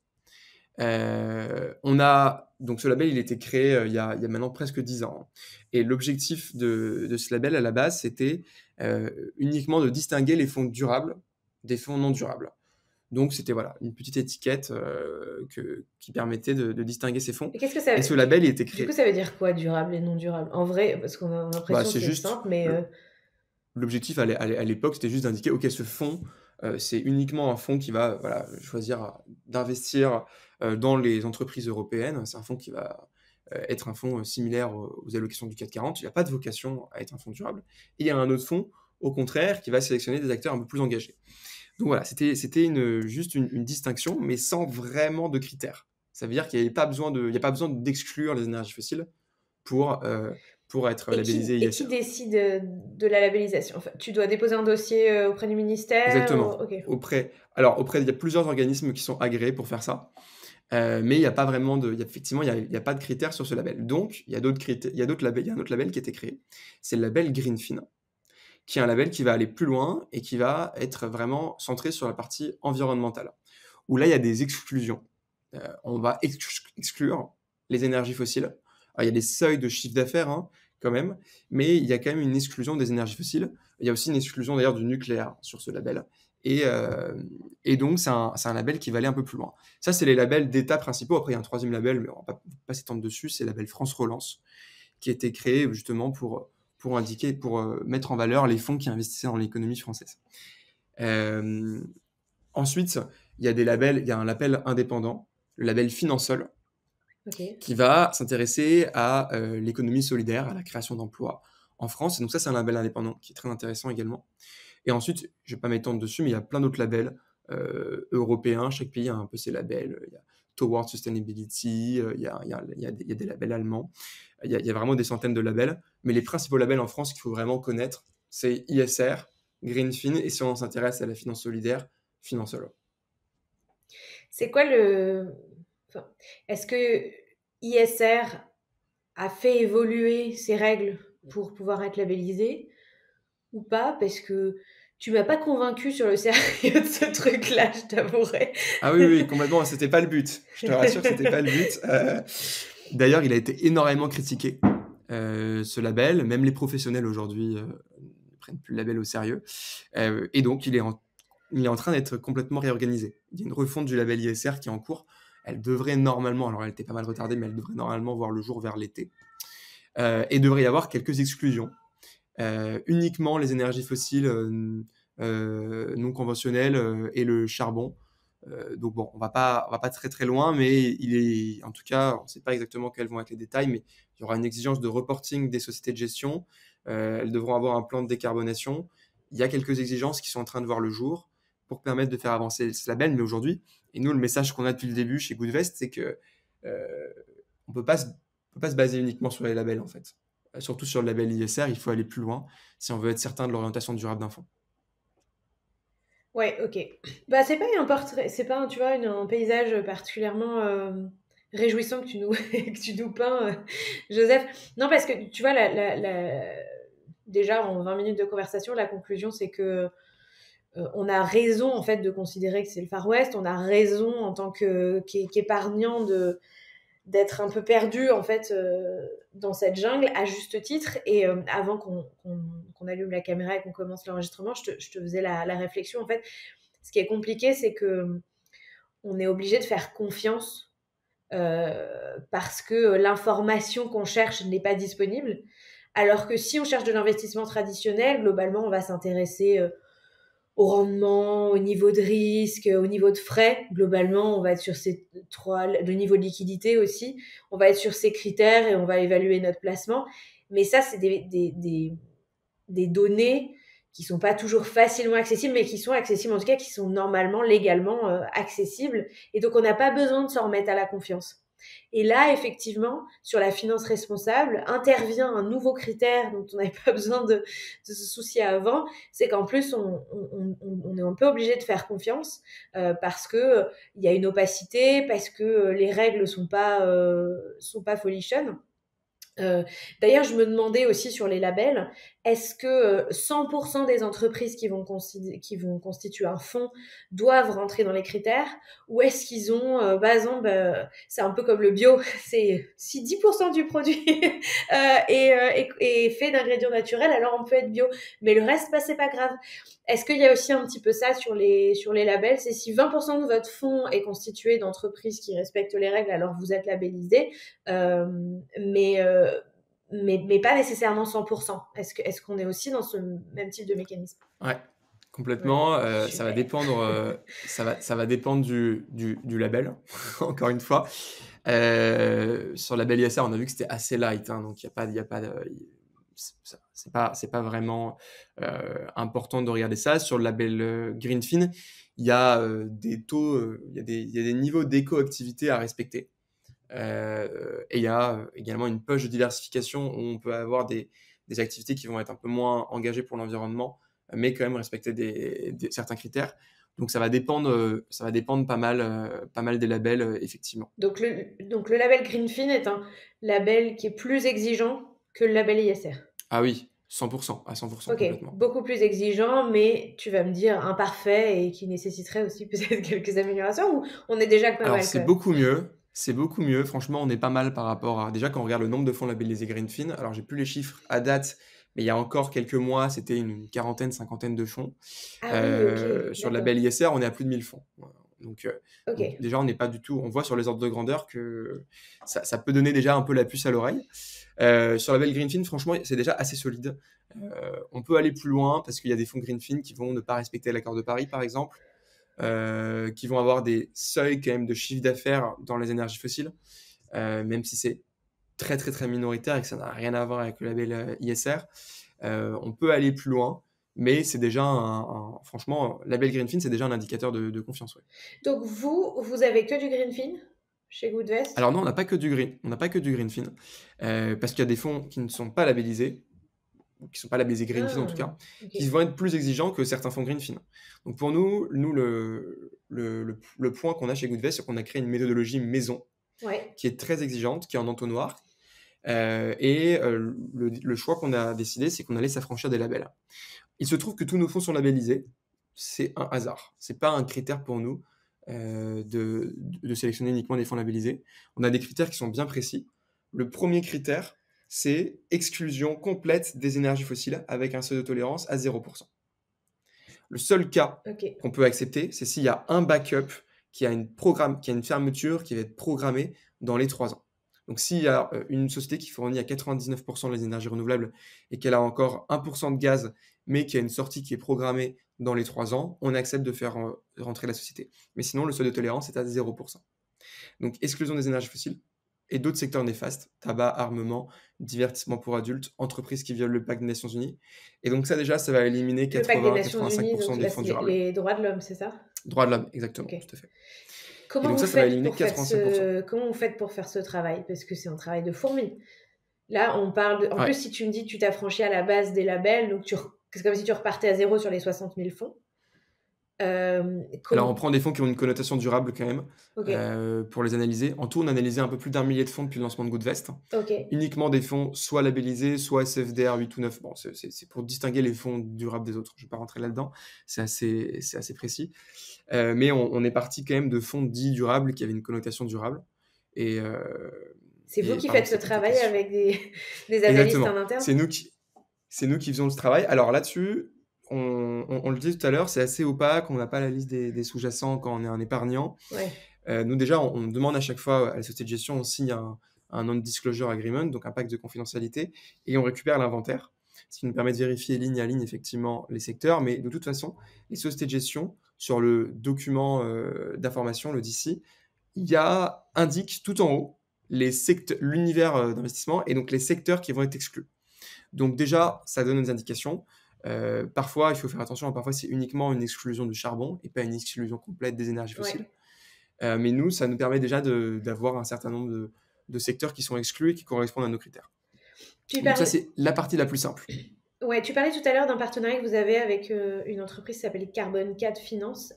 Donc ce label, il a été créé il y a maintenant presque 10 ans. Et l'objectif de ce label, à la base, c'était uniquement de distinguer les fonds durables des fonds non durables. Donc, c'était voilà, une petite étiquette qui permettait de distinguer ces fonds. Et qu'est-ce que ça Et veut ce label, il était du coup, créé. ça veut dire quoi, durable et non durable? En vrai, parce qu'on a Bah, l'impression que c'est c'est juste, simple, mais l'objectif à l'époque, c'était juste d'indiquer, OK, ce fonds, c'est uniquement un fonds qui va voilà, choisir d'investir dans les entreprises européennes. C'est un fonds qui va être un fonds similaire aux allocations du CAC 40. Il n'a pas de vocation à être un fonds durable. Et il y a un autre fonds, au contraire, qui va sélectionner des acteurs un peu plus engagés. Donc voilà, c'était juste une distinction, mais sans vraiment de critères. Ça veut dire qu'il n'y a pas besoin d'exclure les énergies fossiles pour, être labellisé Et qui ISR. décide de la labellisation? Enfin, tu dois déposer un dossier auprès du ministère? Exactement. Ok. Il y a plusieurs organismes qui sont agréés pour faire ça, mais il n'y a pas vraiment effectivement, il y a pas de critères sur ce label. Donc, il y a d'autres critères, il y a d'autres labels, il y a un autre label qui a été créé. C'est le label Greenfin, qui est un label qui va aller plus loin et qui va être vraiment centré sur la partie environnementale. Où là, il y a des exclusions. On va exclure les énergies fossiles. Alors, il y a des seuils de chiffre d'affaires, hein, quand même, mais il y a quand même une exclusion des énergies fossiles. Il y a aussi une exclusion d'ailleurs du nucléaire sur ce label. Et donc, c'est un label qui va aller un peu plus loin. Ça, c'est les labels d'État principaux. Après, il y a un troisième label, mais on ne va pas s'étendre dessus, c'est le label France Relance, qui a été créé justement pour mettre en valeur les fonds qui investissaient dans l'économie française. Ensuite, il y a un label indépendant, le label Finansol, Ok. qui va s'intéresser à l'économie solidaire, à la création d'emplois en France. Et donc ça, c'est un label indépendant qui est très intéressant également. Et ensuite, je ne vais pas m'étendre dessus, mais il y a plein d'autres labels européens. Chaque pays a un peu ses labels. Il y a Towards Sustainability, il y a des labels allemands. Il y a vraiment des centaines de labels. Mais les principaux labels en France qu'il faut vraiment connaître, c'est ISR, Greenfin, et si on s'intéresse à la finance solidaire, Finansol. C'est quoi enfin, est-ce que ISR a fait évoluer ses règles pour pouvoir être labellisé ou pas? Parce que tu m'as pas convaincu sur le sérieux de ce truc-là, je t'avouerai. Ah oui, oui, complètement, c'était pas le but. Je te rassure, c'était pas le but. D'ailleurs, il a été énormément critiqué, ce label. Même les professionnels aujourd'hui ne prennent plus le label au sérieux. Et donc, il est en train d'être complètement réorganisé. Il y a une refonte du label ISR qui est en cours. Elle devrait normalement, alors elle était pas mal retardée, mais elle devrait normalement voir le jour vers l'été. Et devrait y avoir quelques exclusions. Uniquement les énergies fossiles non conventionnelles et le charbon. Donc bon, on va pas très très loin, mais en tout cas, on ne sait pas exactement quels vont être les détails, mais il y aura une exigence de reporting des sociétés de gestion. Elles devront avoir un plan de décarbonation. Il y a quelques exigences qui sont en train de voir le jour pour permettre de faire avancer ce label. Mais aujourd'hui, et nous, le message qu'on a depuis le début chez Goodvest, c'est que on peut pas se baser uniquement sur les labels en fait. Surtout sur le label ISR, il faut aller plus loin si on veut être certain de l'orientation durable d'un fonds. Ouais, ok. Bah, c'est pas un portrait, c'est pas, tu vois, un paysage particulièrement réjouissant que tu nous, que tu nous peins, Joseph. Non, parce que tu vois, déjà en 20 minutes de conversation, la conclusion, c'est que on a raison en fait de considérer que c'est le Far West. On a raison en tant qu'épargnant d'être un peu perdu en fait dans cette jungle à juste titre. Et avant qu'on allume la caméra et qu'on commence l'enregistrement, je te faisais la réflexion en fait. Ce qui est compliqué, c'est que on est obligé de faire confiance parce que l'information qu'on cherche n'est pas disponible. Alors que si on cherche de l'investissement traditionnel, globalement, on va s'intéresser au rendement, au niveau de risque, au niveau de frais. Globalement, on va être sur ces le niveau de liquidité aussi. On va être sur ces critères et on va évaluer notre placement. Mais ça, c'est des données qui sont pas toujours facilement accessibles, mais qui sont accessibles, en tout cas, qui sont normalement, légalement accessibles. Et donc, on n'a pas besoin de s'en remettre à la confiance. Et là, effectivement, sur la finance responsable, intervient un nouveau critère dont on n'avait pas besoin de se soucier avant, c'est qu'en plus, on est un peu obligé de faire confiance parce que il y a une opacité, parce que les règles sont pas folichonnes. D'ailleurs, je me demandais aussi sur les labels, est-ce que 100% des entreprises qui vont constituer un fonds doivent rentrer dans les critères ou est-ce qu'ils ont, par exemple, c'est un peu comme le bio, c'est si 10% du produit est fait d'ingrédients naturels, alors on peut être bio, mais le reste, bah, c'est pas grave. Est-ce qu'il y a aussi un petit peu ça sur les labels, c'est si 20% de votre fonds est constitué d'entreprises qui respectent les règles, alors vous êtes labellisé, mais pas nécessairement 100%. Est-ce qu'on est aussi dans ce même type de mécanisme? Ouais, Ouais, complètement. Ça va super. dépendre, ça va dépendre du label, encore une fois. Sur le label ISR, on a vu que c'était assez light, hein, donc il y a pas de, C'est pas vraiment important de regarder ça. Sur le label Greenfin, il y a des taux, il y a des niveaux d'éco-activité à respecter. Et il y a également une poche de diversification où on peut avoir des activités qui vont être un peu moins engagées pour l'environnement, mais quand même respecter certains critères. Donc ça va dépendre pas mal des labels, effectivement. Donc le label Greenfin est un label qui est plus exigeant que le label ISR. Ah oui, 100%, à 100%, Ok, complètement. beaucoup plus exigeant, mais tu vas me dire imparfait et qui nécessiterait aussi peut-être quelques améliorations, ou on est déjà pas Alors mal quand même? c'est beaucoup mieux. Franchement, on est pas mal par rapport à déjà quand on regarde le nombre de fonds labellisés Greenfin. Alors j'ai plus les chiffres à date, mais il y a encore quelques mois, c'était une quarantaine, cinquantaine de fonds. Ah oui, ok, Sur le d'accord. label ISR, on est à plus de 1000 fonds. Voilà. Ok. Donc déjà, on n'est pas du tout. On voit sur les ordres de grandeur que ça peut donner déjà un peu la puce à l'oreille. Sur le label Greenfin, franchement, c'est déjà assez solide. On peut aller plus loin parce qu'il y a des fonds Greenfin qui vont ne pas respecter l'accord de Paris, par exemple, qui vont avoir des seuils quand même de chiffre d'affaires dans les énergies fossiles, même si c'est très très très minoritaire et que ça n'a rien à voir avec le label ISR. On peut aller plus loin, mais c'est déjà franchement, label Greenfin, c'est déjà un indicateur de confiance. Ouais. Donc vous avez que du Greenfin chez Goodvest? Alors non, on n'a pas que du green, on n'a pas que du Greenfin, parce qu'il y a des fonds qui ne sont pas labellisés, ou qui ne sont pas labellisés Greenfin en tout Ah, cas, ok. qui vont être plus exigeants que certains fonds Greenfin. Donc pour nous le point qu'on a chez Goodvest, c'est qu'on a créé une méthodologie maison Ouais. qui est très exigeante, qui est en entonnoir. Le choix qu'on a décidé, c'est qu'on allait s'affranchir des labels. Il se trouve que tous nos fonds sont labellisés. C'est un hasard. C'est pas un critère pour nous de sélectionner uniquement des fonds labellisés. On a des critères qui sont bien précis. Le premier critère, c'est exclusion complète des énergies fossiles avec un seuil de tolérance à 0%. Le seul cas Ok. qu'on peut accepter, c'est s'il y a un backup qui a une fermeture qui va être programmée dans les 3 ans. Donc s'il y a une société qui fournit à 99% les énergies renouvelables et qu'elle a encore 1% de gaz, mais qui a une sortie qui est programmée dans les 3 ans, on accepte de faire rentrer la société. Mais sinon, le seuil de tolérance est à 0%. Donc exclusion des énergies fossiles et d'autres secteurs néfastes, tabac, armement, divertissement pour adultes, entreprises qui violent le pacte des Nations Unies. Et donc ça déjà, ça va éliminer Le pacte des Nations Unies, 80-85% donc des là, fonds c'est durables. les droits de l'homme, c'est ça? Droits de l'homme, exactement, Ok. tout à fait. Et Comment donc vous ça va faites éliminer pour faire 85%. comment vous faites pour faire ce travail? Parce que c'est un travail de fourmi. Là, on parle de... En Ouais. plus, si tu me dis que tu t'affranchis à la base des labels, donc c'est comme si tu repartais à zéro sur les 60 000 fonds. Alors on prend des fonds qui ont une connotation durable quand même, Ok, pour les analyser. En tout, on a analysé un peu plus d'1 millier de fonds depuis le lancement de Goodvest. ok. Uniquement des fonds soit labellisés, soit SFDR 8 ou 9. Bon, c'est pour distinguer les fonds durables des autres. Je ne vais pas rentrer là-dedans, c'est assez précis. Mais on est parti quand même de fonds dits durables qui avaient une connotation durable. Et, C'est vous qui pardon, faites ce c'est compliqué. travail avec des analystes en Exactement. interne? C'est nous qui faisons ce travail. Alors là-dessus, on le disait tout à l'heure, c'est assez opaque. On n'a pas la liste des sous-jacents quand on est un épargnant. Ouais. Nous, déjà, on demande à chaque fois à la société de gestion, on signe un non-disclosure agreement, donc un pacte de confidentialité, et on récupère l'inventaire, ce qui nous permet de vérifier ligne à ligne, effectivement, les secteurs. Mais de toute façon, les sociétés de gestion, sur le document d'information, le DC, indique tout en haut l'univers d'investissement et donc les secteurs qui vont être exclus. Donc déjà, ça donne des indications. Parfois, il faut faire attention, parfois c'est uniquement une exclusion du charbon et pas une exclusion complète des énergies fossiles. Ouais. Mais nous, ça nous permet déjà d'avoir un certain nombre de secteurs qui sont exclus et qui correspondent à nos critères. Donc ça, c'est la partie la plus simple. Ouais, tu parlais tout à l'heure d'un partenariat que vous avez avec une entreprise qui s'appelle Carbon 4 Finance.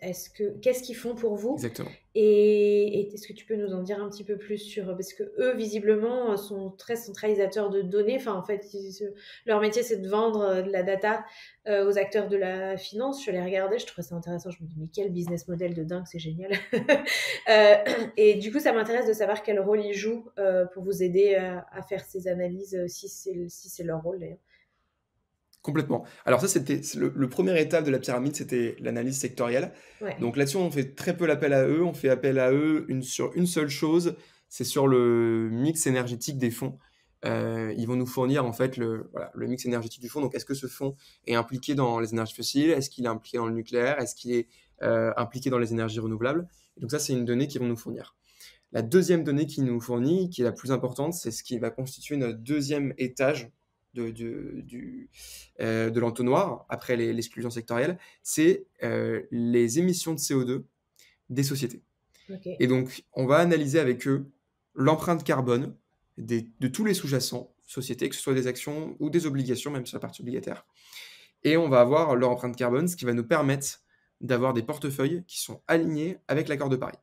Qu'est-ce qu'ils font pour vous? Exactement. Et est-ce que tu peux nous en dire un petit peu plus sur... Parce que eux, visiblement, sont très centralisateurs de données. Enfin, en fait, leur métier, c'est de vendre de la data aux acteurs de la finance. Je les regardais, je trouvais ça intéressant. Je me dis, mais quel business model de dingue, c'est génial. Et du coup, ça m'intéresse de savoir quel rôle ils jouent pour vous aider à faire ces analyses, si c'est leur rôle, d'ailleurs. Complètement. Alors ça, c'était le première étape de la pyramide, c'était l'analyse sectorielle. Ouais. Donc là-dessus, on fait très peu l'appel à eux. On fait appel à eux sur une seule chose, c'est sur le mix énergétique des fonds. Ils vont nous fournir en fait le mix énergétique du fonds. Donc est-ce que ce fonds est impliqué dans les énergies fossiles? Est-ce qu'il est impliqué dans le nucléaire? Est-ce qu'il est impliqué dans les énergies renouvelables? Et donc ça, c'est une donnée qu'ils vont nous fournir. La deuxième donnée qu'ils nous fournit, qui est la plus importante, c'est ce qui va constituer notre deuxième étage de l'entonnoir, après l'exclusion sectorielle, c'est les émissions de CO2 des sociétés. Ok. Et donc, on va analyser avec eux l'empreinte carbone de tous les sous-jacents sociétés, que ce soit des actions ou des obligations, même sur la partie obligataire. Et on va avoir leur empreinte carbone, ce qui va nous permettre d'avoir des portefeuilles qui sont alignés avec l'accord de Paris.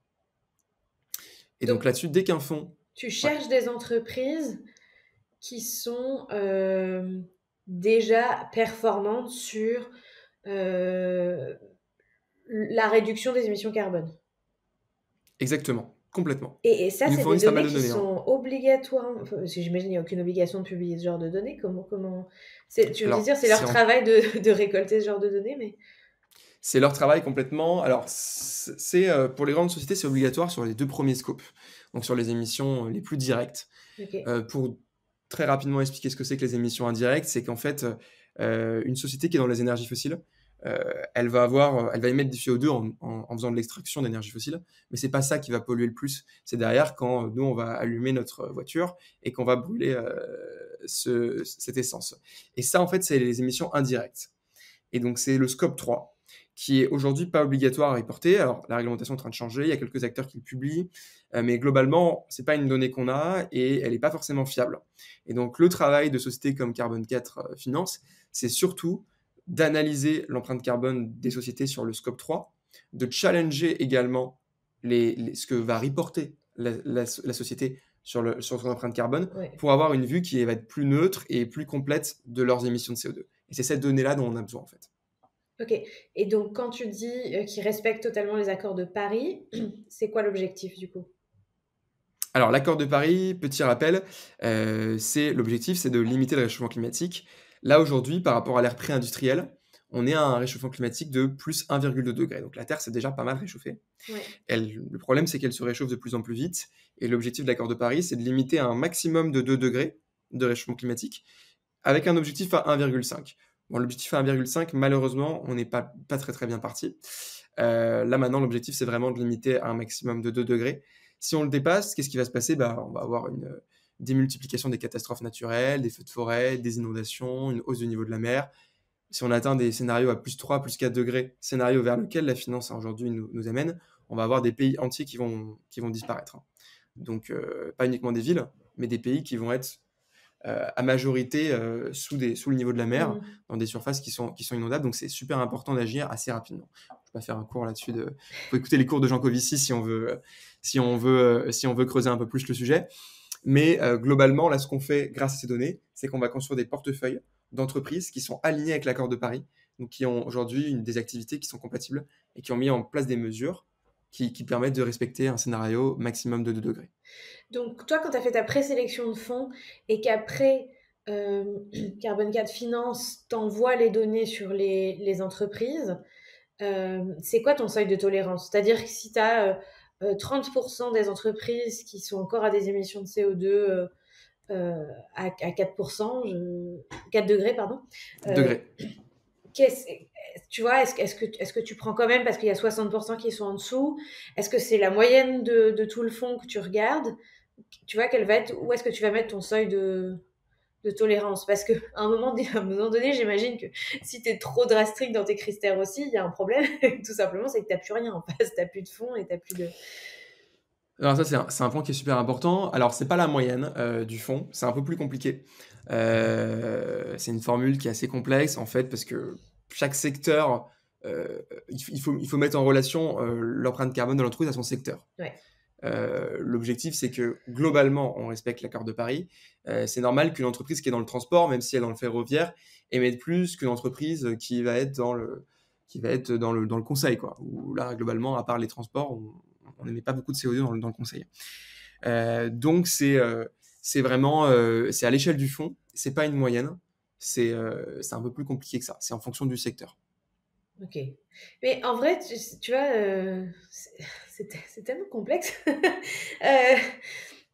Et donc Donc, là-dessus, dès qu'un fonds... tu Ouais, cherches des entreprises qui sont déjà performantes sur la réduction des émissions carbone. exactement, complètement. Et ça, Ils nous c'est des fournissent pas données mal de qui données, hein. sont obligatoires, parce que j'imagine qu'il n'y a aucune obligation de publier ce genre de données. Tu me Alors, disais, c'est leur travail de récolter ce genre de données, mais... c'est leur travail complètement. Alors, pour les grandes sociétés, c'est obligatoire sur les 2 premiers scopes, donc sur les émissions les plus directes. Ok. Pour très rapidement expliquer ce que c'est que les émissions indirectes, c'est qu'en fait, une société qui est dans les énergies fossiles, elle va émettre du CO2 en faisant de l'extraction d'énergie fossile, mais c'est pas ça qui va polluer le plus. C'est derrière quand nous on va allumer notre voiture et qu'on va brûler cette essence. Et ça, en fait, c'est les émissions indirectes. Et donc c'est le scope 3 qui est aujourd'hui pas obligatoire à reporter. Alors la réglementation est en train de changer, il y a quelques acteurs qui le publient, mais globalement, c'est pas une donnée qu'on a et elle n'est pas forcément fiable. Et donc le travail de sociétés comme Carbone 4 Finance, c'est surtout d'analyser l'empreinte carbone des sociétés sur le scope 3, de challenger également ce que va reporter la société sur son empreinte carbone Ouais. pour avoir une vue qui va être plus neutre et plus complète de leurs émissions de CO2. Et c'est cette donnée-là dont on a besoin en fait. Ok. Et donc, quand tu dis qu'ils respectent totalement les accords de Paris, c'est quoi l'objectif du coup? Alors l'accord de Paris, petit rappel, l'objectif c'est de limiter le réchauffement climatique. Là aujourd'hui, par rapport à l'ère pré-industrielle, on est à un réchauffement climatique de plus 1,2 degré. Donc la Terre s'est déjà pas mal réchauffée. Ouais. Le problème c'est qu'elle se réchauffe de plus en plus vite. Et l'objectif de l'accord de Paris, c'est de limiter à un maximum de 2 degrés de réchauffement climatique, avec un objectif à 1,5. Bon, l'objectif à 1,5, malheureusement, on n'est pas très très bien parti. Là maintenant, l'objectif c'est vraiment de limiter à un maximum de 2 degrés. Si on le dépasse, qu'est-ce qui va se passer? On va avoir une démultiplication des catastrophes naturelles, des feux de forêt, des inondations, une hausse du niveau de la mer. Si on atteint des scénarios à plus 3, plus 4 degrés, scénario vers lequel la finance aujourd'hui nous amène, on va avoir des pays entiers qui vont disparaître. Donc, pas uniquement des villes, mais des pays qui vont être à majorité sous le niveau de la mer, dans des surfaces qui sont inondables. Donc, c'est super important d'agir assez rapidement. Je ne vais pas faire un cours là-dessus. Il faut écouter les cours de Jean Covici si on veut creuser un peu plus le sujet. Mais globalement, là, ce qu'on fait grâce à ces données, c'est qu'on va construire des portefeuilles d'entreprises qui sont alignées avec l'accord de Paris, donc qui ont aujourd'hui des activités qui sont compatibles et qui ont mis en place des mesures qui permettent de respecter un scénario maximum de 2 degrés. Donc, toi, quand tu as fait ta présélection de fonds et qu'après, Carbone 4 Finance t'envoie les données sur les entreprises, c'est quoi ton seuil de tolérance? C'est-à-dire que si tu as 30% des entreprises qui sont encore à des émissions de CO2 à 4%, 4 degrés, pardon, Degrés. tu vois, est-ce que tu prends quand même parce qu'il y a 60% qui sont en dessous? Est-ce que c'est la moyenne de tout le fonds que tu regardes? Tu vois, où est-ce que tu vas mettre ton seuil de tolérance? Parce qu'à un moment donné, j'imagine que si tu es trop drastique dans tes critères aussi, il y a un problème. Tout simplement, c'est que tu n'as plus rien en face. Tu n'as plus de fonds et tu n'as plus de... Alors ça, c'est un point qui est super important. Alors, c'est pas la moyenne du fond, c'est un peu plus compliqué. C'est une formule qui est assez complexe, en fait, parce que chaque secteur, il faut mettre en relation l'empreinte carbone de l'entreprise à son secteur. Ouais. L'objectif, c'est que globalement, on respecte l'accord de Paris. C'est normal qu'une entreprise qui est dans le transport, même si elle est dans le ferroviaire, émette plus qu'une entreprise qui va être dans le conseil, quoi. Où là, globalement, à part les transports, on n'émet pas beaucoup de CO2 dans le conseil. Donc, c'est vraiment c'est à l'échelle du fonds, c'est pas une moyenne, c'est un peu plus compliqué que ça, c'est en fonction du secteur. Ok. Mais en vrai, tu vois, c'est tellement complexe.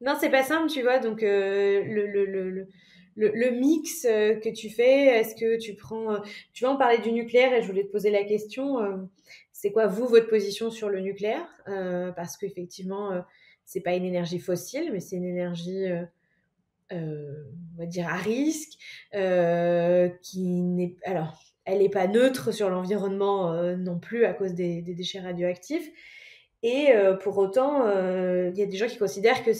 Non, c'est pas simple, tu vois. Donc, le mix que tu fais, est-ce que tu prends... tu vois, on parlait du nucléaire et je voulais te poser la question. C'est quoi, vous, votre position sur le nucléaire? Parce qu'effectivement, c'est pas une énergie fossile, mais c'est une énergie on va dire, à risque, qui n'est... Alors, elle n'est pas neutre sur l'environnement non plus à cause des déchets radioactifs. Et pour autant, il y a des gens qui considèrent que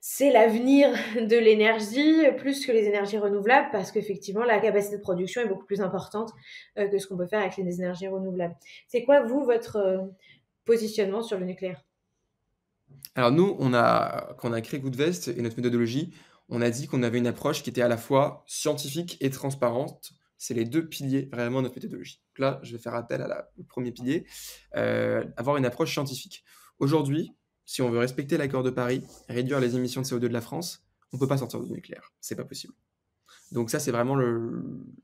c'est l'avenir de l'énergie plus que les énergies renouvelables parce qu'effectivement, la capacité de production est beaucoup plus importante que ce qu'on peut faire avec les énergies renouvelables. C'est quoi, vous, votre positionnement sur le nucléaire? Alors nous, quand on a créé Goodvest et notre méthodologie, on a dit qu'on avait une approche qui était à la fois scientifique et transparente. C'est les 2 piliers vraiment de notre méthodologie. Donc là, je vais faire appel au premier pilier, avoir une approche scientifique. Aujourd'hui, si on veut respecter l'accord de Paris, réduire les émissions de CO2 de la France, on ne peut pas sortir du nucléaire. C'est pas possible. Donc ça, c'est vraiment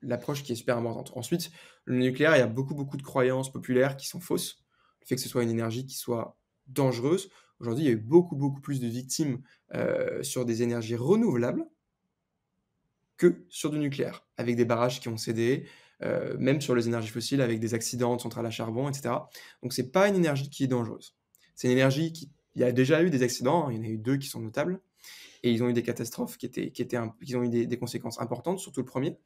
l'approche qui est super importante. Ensuite, le nucléaire, il y a beaucoup, beaucoup de croyances populaires qui sont fausses. Le fait que ce soit une énergie qui soit dangereuse. Aujourd'hui, il y a eu beaucoup, beaucoup plus de victimes sur des énergies renouvelables que sur du nucléaire, avec des barrages qui ont cédé, même sur les énergies fossiles, avec des accidents de centrales à charbon, etc. Donc c'est pas une énergie qui est dangereuse. C'est une énergie qui... Il y a déjà eu des accidents, il y en a eu 2 qui sont notables, et ils ont eu des catastrophes qui ont eu des conséquences importantes, surtout le premier,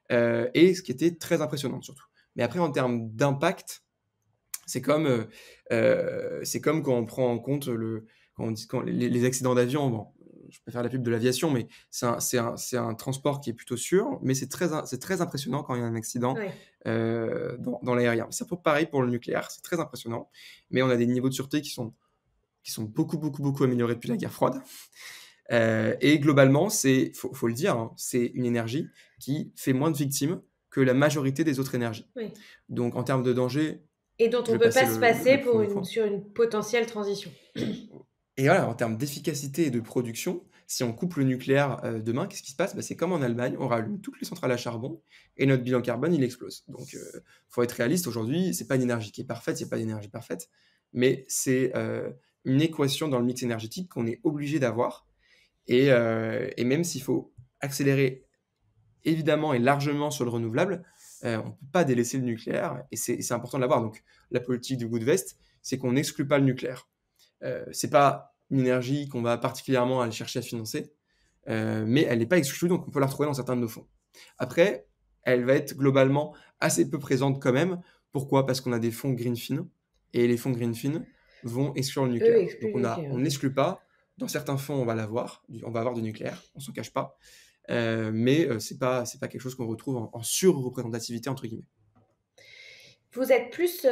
et ce qui était très impressionnant surtout. Mais après, en termes d'impact, c'est comme quand on prend en compte quand les accidents d'avion. Bon, je peux faire la pub de l'aviation, mais c'est un transport qui est plutôt sûr, mais c'est très impressionnant quand il y a un accident Ouais. dans l'aérien. C'est pareil pour le nucléaire, c'est très impressionnant, mais on a des niveaux de sûreté qui sont beaucoup, beaucoup, beaucoup améliorés depuis la guerre froide. Et globalement, faut le dire, hein, c'est une énergie qui fait moins de victimes que la majorité des autres énergies. Oui. Donc en termes de danger, Et dont je on vais ne peut passer pas se passer le premier point. sur une potentielle transition. Et voilà, en termes d'efficacité et de production, si on coupe le nucléaire demain, qu'est-ce qui se passe? Bah, c'est comme en Allemagne, on rallume toutes les centrales à charbon et notre bilan carbone, il explose. Donc, faut être réaliste aujourd'hui, c'est pas une énergie qui est parfaite, il n'y a pas d'énergie parfaite, mais c'est une équation dans le mix énergétique qu'on est obligé d'avoir. Et même s'il faut accélérer évidemment et largement sur le renouvelable, on ne peut pas délaisser le nucléaire et c'est important de l'avoir. Donc, la politique du Goodvest, c'est qu'on n'exclut pas le nucléaire. C'est pas une énergie qu'on va particulièrement aller chercher à financer, mais elle n'est pas exclue, donc on peut la retrouver dans certains de nos fonds. Après, elle va être globalement assez peu présente quand même. Pourquoi? Parce qu'on a des fonds Greenfin, et les fonds Greenfin vont exclure le nucléaire. Donc on n'exclut pas. Dans certains fonds, on va avoir du nucléaire, on s'en cache pas, mais c'est pas quelque chose qu'on retrouve en surreprésentativité entre guillemets. Vous êtes plus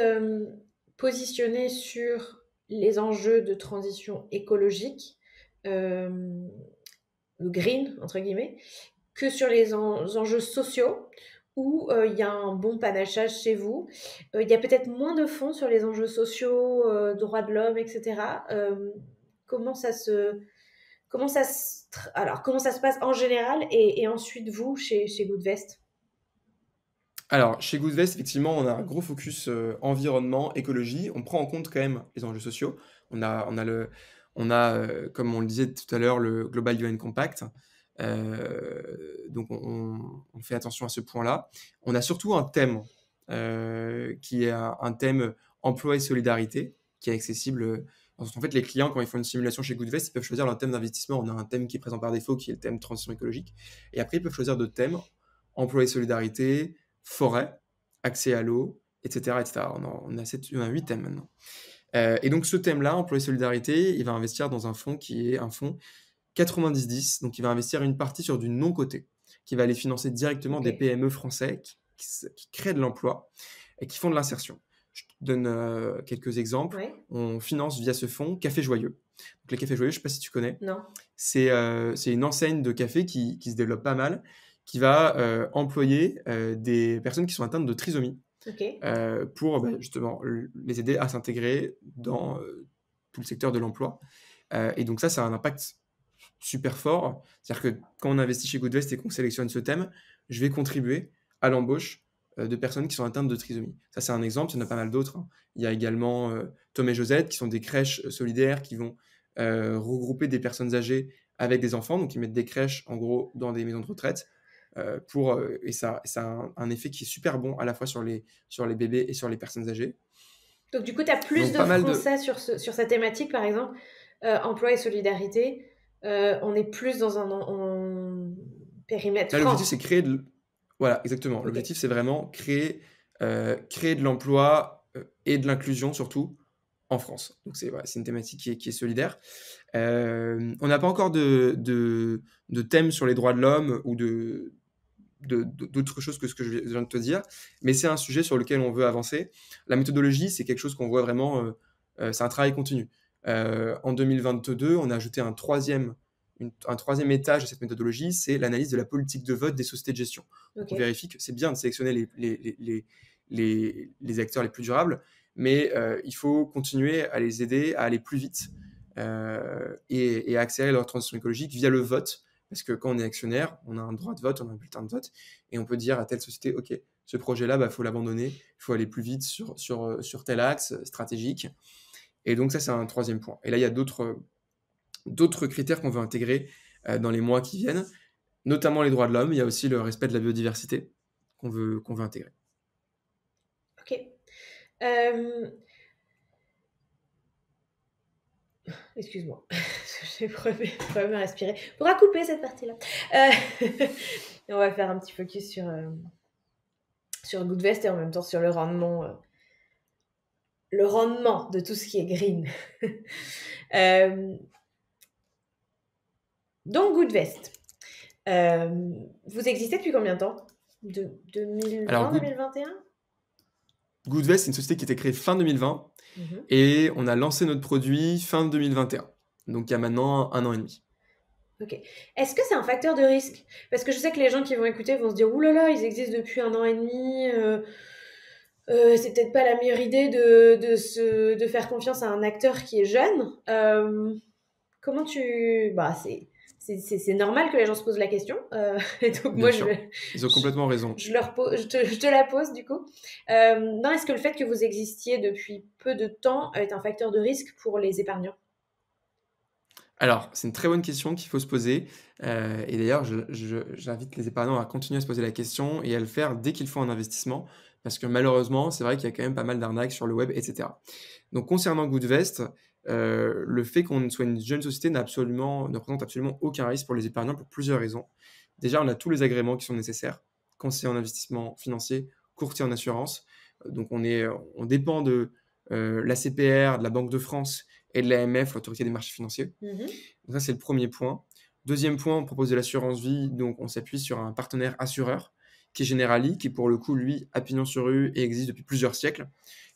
positionné sur les enjeux de transition écologique, le green, entre guillemets, que sur les enjeux sociaux, où il y a un bon panachage chez vous. Il y a peut-être moins de fonds sur les enjeux sociaux, droits de l'homme, etc. Comment ça se passe en général et ensuite vous, chez Goodvest? Alors, chez Goodvest, effectivement, on a un gros focus environnement, écologie. On prend en compte quand même les enjeux sociaux. Comme on le disait tout à l'heure, le Global UN Compact. Donc, on fait attention à ce point-là. On a surtout un thème qui est un thème emploi et solidarité, qui est accessible. En fait, les clients, quand ils font une simulation chez Goodvest, ils peuvent choisir leur thème d'investissement. On a un thème qui est présent par défaut, qui est le thème transition écologique. Et après, ils peuvent choisir d'autres thèmes, emploi et solidarité, forêt, accès à l'eau, etc. etc. On a 8 thèmes maintenant. Et donc ce thème-là, emploi et solidarité, il va investir dans un fonds qui est un fonds 90-10, donc il va investir une partie sur du non-coté, qui va aller financer directement des PME français qui créent de l'emploi et qui font de l'insertion. Je te donne quelques exemples. Ouais. On finance via ce fonds Café Joyeux. Donc les Cafés Joyeux, je ne sais pas si tu connais. Non. C'est une enseigne de café qui se développe pas mal, qui va employer des personnes qui sont atteintes de trisomie pour justement les aider à s'intégrer dans tout le secteur de l'emploi. Et donc ça a un impact super fort. C'est-à-dire que quand on investit chez Goodvest et qu'on sélectionne ce thème, je vais contribuer à l'embauche de personnes qui sont atteintes de trisomie. Ça, c'est un exemple, il y en a pas mal d'autres. Hein. Il y a également Tom et Josette, qui sont des crèches solidaires qui vont regrouper des personnes âgées avec des enfants. Donc, ils mettent des crèches, en gros, dans des maisons de retraite. Et ça a un effet qui est super bon à la fois sur les bébés et sur les personnes âgées. Donc, du coup, tu as plus de Français sur cette thématique, par exemple, emploi et solidarité, On est plus dans un périmètre Là, l'objectif, France. c'est créer de... Voilà, exactement. Ok. L'objectif, c'est vraiment créer de l'emploi et de l'inclusion, surtout, en France. Donc, c'est une thématique qui est solidaire. On n'a pas encore de thème sur les droits de l'homme ou d'autres choses que ce que je viens de te dire, mais c'est un sujet sur lequel on veut avancer. La méthodologie, c'est quelque chose qu'on voit vraiment, c'est un travail continu. En 2022, on a ajouté un troisième étage de cette méthodologie, c'est l'analyse de la politique de vote des sociétés de gestion. Donc Ok. on vérifie que c'est bien de sélectionner les acteurs les plus durables, mais il faut continuer à les aider à aller plus vite et à accélérer leur transition écologique via le vote. Parce que quand on est actionnaire, on a un droit de vote, on a un bulletin de vote, et on peut dire à telle société, OK, ce projet-là, faut l'abandonner, il faut aller plus vite sur tel axe stratégique. Et donc ça, c'est un troisième point. Et là, il y a d'autres critères qu'on veut intégrer dans les mois qui viennent, notamment les droits de l'homme. Il y a aussi le respect de la biodiversité qu'on veut intégrer. Ok. Excuse-moi, j'ai problème à respirer. On pourra couper cette partie-là. On va faire un petit focus sur Goodvest et en même temps sur le rendement de tout ce qui est green. Donc Goodvest, vous existez depuis combien de temps? De 2020-2021? Goodvest, c'est une société qui a été créée fin 2020 et on a lancé notre produit fin 2021. Donc il y a maintenant 1 an et demi. Ok. Est-ce que c'est un facteur de risque? Parce que je sais que les gens qui vont écouter vont se dire « Ouh là là, ils existent depuis 1 an et demi, c'est peut-être pas la meilleure idée de faire confiance à un acteur qui est jeune. » Comment tu... Bah, c'est normal que les gens se posent la question. Et donc Bien moi, sûr. Ils ont complètement raison. je te la pose du coup. Non, est-ce que le fait que vous existiez depuis peu de temps est un facteur de risque pour les épargnants? Alors, c'est une très bonne question qu'il faut se poser. Et d'ailleurs, j'invite les épargnants à continuer à se poser la question et à le faire dès qu'ils font un investissement. Parce que malheureusement, c'est vrai qu'il y a quand même pas mal d'arnaques sur le web, etc. Donc, concernant Goodvest, le fait qu'on soit une jeune société ne représente absolument aucun risque pour les épargnants pour plusieurs raisons. Déjà, on a tous les agréments qui sont nécessaires. Conseiller en investissement financier, courtier en assurance. Donc, on dépend de l'ACPR, de la Banque de France et de l'AMF, l'autorité des marchés financiers. Donc ça, c'est le premier point. Deuxième point, on propose de l'assurance vie. Donc, on s'appuie sur un partenaire assureur qui est Generali, qui pour le coup, lui, a pignon sur rue et existe depuis plusieurs siècles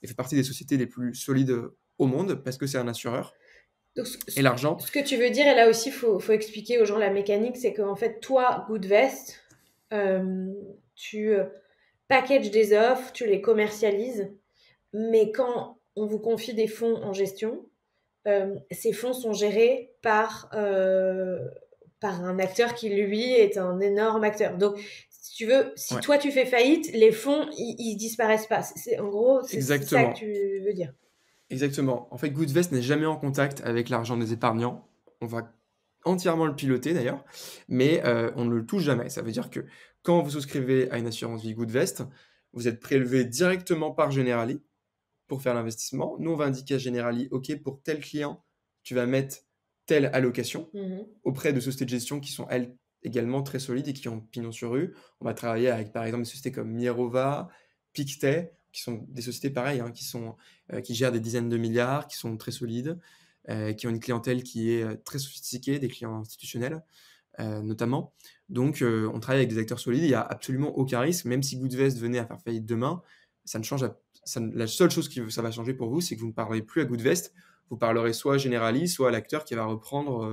et fait partie des sociétés les plus solides au monde parce que c'est un assureur. Donc, Et l'argent. Ce que tu veux dire, et là aussi, faut expliquer aux gens la mécanique, c'est qu'en fait, toi, Goodvest, tu packages des offres, tu les commercialises, mais quand on vous confie des fonds en gestion, ces fonds sont gérés par un acteur qui, lui, est un énorme acteur. Donc, si tu veux, si toi, tu fais faillite, les fonds, ils disparaissent pas. En gros, c'est ça que tu veux dire. Exactement. En fait, Goodvest n'est jamais en contact avec l'argent des épargnants. On va entièrement le piloter d'ailleurs, mais on ne le touche jamais. Ça veut dire que quand vous souscrivez à une assurance vie Goodvest, vous êtes prélevé directement par Generali pour faire l'investissement. Nous, on va indiquer à Generali, OK, pour tel client, tu vas mettre telle allocation auprès de sociétés de gestion qui sont, elles, également très solides et qui ont pignon sur rue. On va travailler avec, par exemple, des sociétés comme Mierova, Pictet, qui sont des sociétés pareilles, hein, qui gèrent des dizaines de milliards, qui sont très solides, qui ont une clientèle qui est très sophistiquée, des clients institutionnels notamment. Donc, on travaille avec des acteurs solides, il n'y a absolument aucun risque, même si Goodvest venait à faire faillite demain, ça ne change la seule chose ça va changer pour vous, c'est que vous ne parlerez plus à Goodvest, vous parlerez soit à Generali, soit à l'acteur qui va reprendre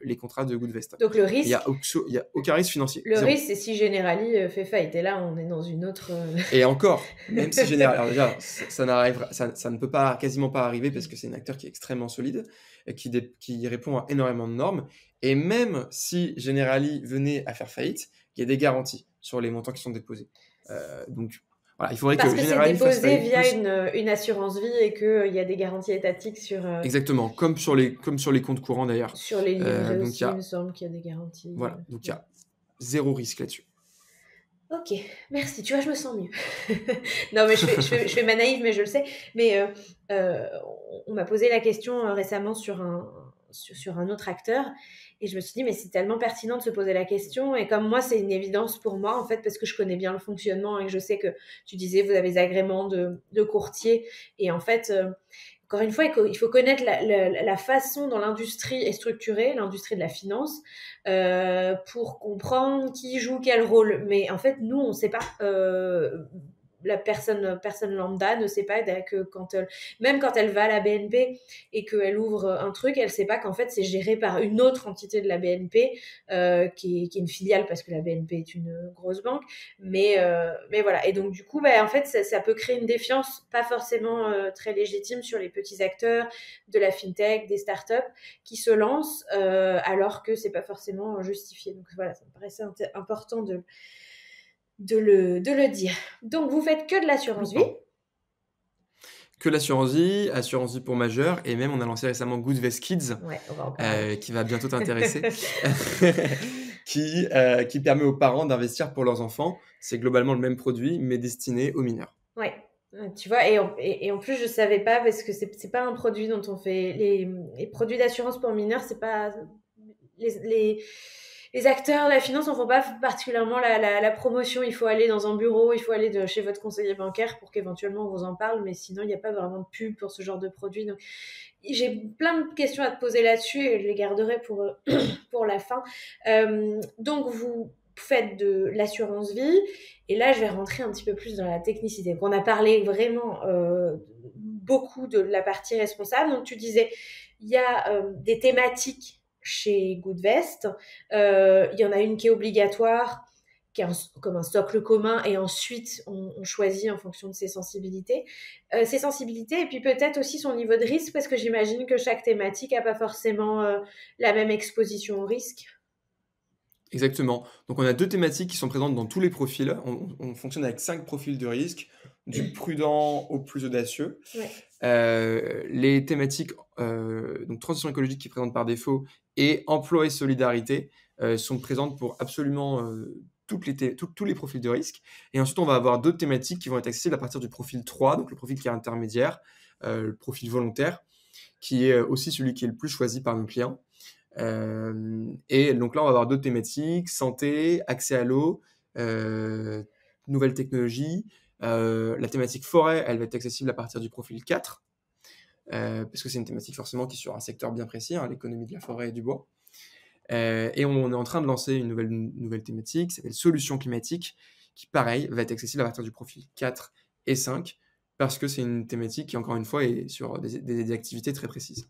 les contrats de Goodvest. Donc le risque... Il n'y a aucun risque financier. Le risque, c'est si Generali fait faillite. Et là, on est dans une autre... Et encore, même si Generali... Alors déjà, ça ne peut quasiment pas arriver parce que c'est un acteur qui est extrêmement solide, et qui répond à énormément de normes. Et même si Generali venait à faire faillite, il y a des garanties sur les montants qui sont déposés. Donc... Voilà, il faudrait parce que Generali c'est déposé via une assurance vie et qu'il y a des garanties étatiques sur... Exactement, comme sur les comptes courants d'ailleurs. Sur les livrets aussi, il me semble qu'il y a des garanties. Voilà, donc il y a zéro risque là-dessus. Ok, merci, tu vois, je me sens mieux. Non, mais je fais ma naïve, mais je le sais. Mais on m'a posé la question récemment sur sur un autre acteur. Et je me suis dit, mais c'est tellement pertinent de se poser la question. Et comme moi, c'est une évidence pour moi, en fait, parce que je connais bien le fonctionnement et que je sais que tu disais, vous avez des agréments de courtier. Et en fait, encore une fois, il faut connaître la façon dont l'industrie est structurée, l'industrie de la finance, pour comprendre qui joue quel rôle. Mais en fait, nous, on ne sait pas. La personne lambda ne sait pas que même quand elle va à la BNP et qu'elle ouvre un truc, elle ne sait pas qu'en fait c'est géré par une autre entité de la BNP qui est une filiale parce que la BNP est une grosse banque. Mais voilà. Et donc du coup, en fait, ça peut créer une défiance pas forcément très légitime sur les petits acteurs de la fintech, des startups qui se lancent alors que c'est pas forcément justifié. Donc voilà, ça me paraissait important de le dire. Donc, vous faites que de l'assurance vie. Que l'assurance vie pour majeurs, et même on a lancé récemment Goodvest Kids, Ouais, on va en parler. qui va bientôt t'intéresser, qui permet aux parents d'investir pour leurs enfants. C'est globalement le même produit, mais destiné aux mineurs. Ouais. Tu vois, et en plus, je savais pas parce que c'est pas un produit dont on fait les produits d'assurance pour mineurs, c'est pas les acteurs de la finance en font pas particulièrement la promotion. Il faut aller dans un bureau, il faut aller chez votre conseiller bancaire pour qu'éventuellement on vous en parle, mais sinon il n'y a pas vraiment de pub pour ce genre de produit. Donc j'ai plein de questions à te poser là-dessus et je les garderai pour la fin. Donc vous faites de l'assurance vie et là je vais rentrer un petit peu plus dans la technicité. Donc on a parlé vraiment beaucoup de la partie responsable. Donc tu disais il y a des thématiques chez Goodvest. Il y en a une qui est obligatoire, qui est comme un socle commun, et ensuite on choisit en fonction de ses sensibilités. Et puis peut-être aussi son niveau de risque, parce que j'imagine que chaque thématique n'a pas forcément la même exposition au risque. Exactement. Donc on a 2 thématiques qui sont présentes dans tous les profils. On fonctionne avec 5 profils de risque, du prudent au plus audacieux. Ouais. Les thématiques donc transition écologique qui est présente par défaut et emploi et solidarité sont présentes pour absolument tous les profils de risque. Et ensuite, on va avoir d'autres thématiques qui vont être accessibles à partir du profil 3, donc le profil qui est intermédiaire, le profil volontaire, qui est aussi celui qui est le plus choisi par nos clients. Et donc là, on va avoir d'autres thématiques, santé, accès à l'eau, nouvelles technologies. La thématique forêt, elle va être accessible à partir du profil 4, parce que c'est une thématique forcément qui est sur un secteur bien précis, hein, l'économie de la forêt et du bois. Et on est en train de lancer une nouvelle thématique qui s'appelle solutions climatiques, qui pareil va être accessible à partir du profil 4 et 5, parce que c'est une thématique qui, encore une fois, est sur des activités très précises.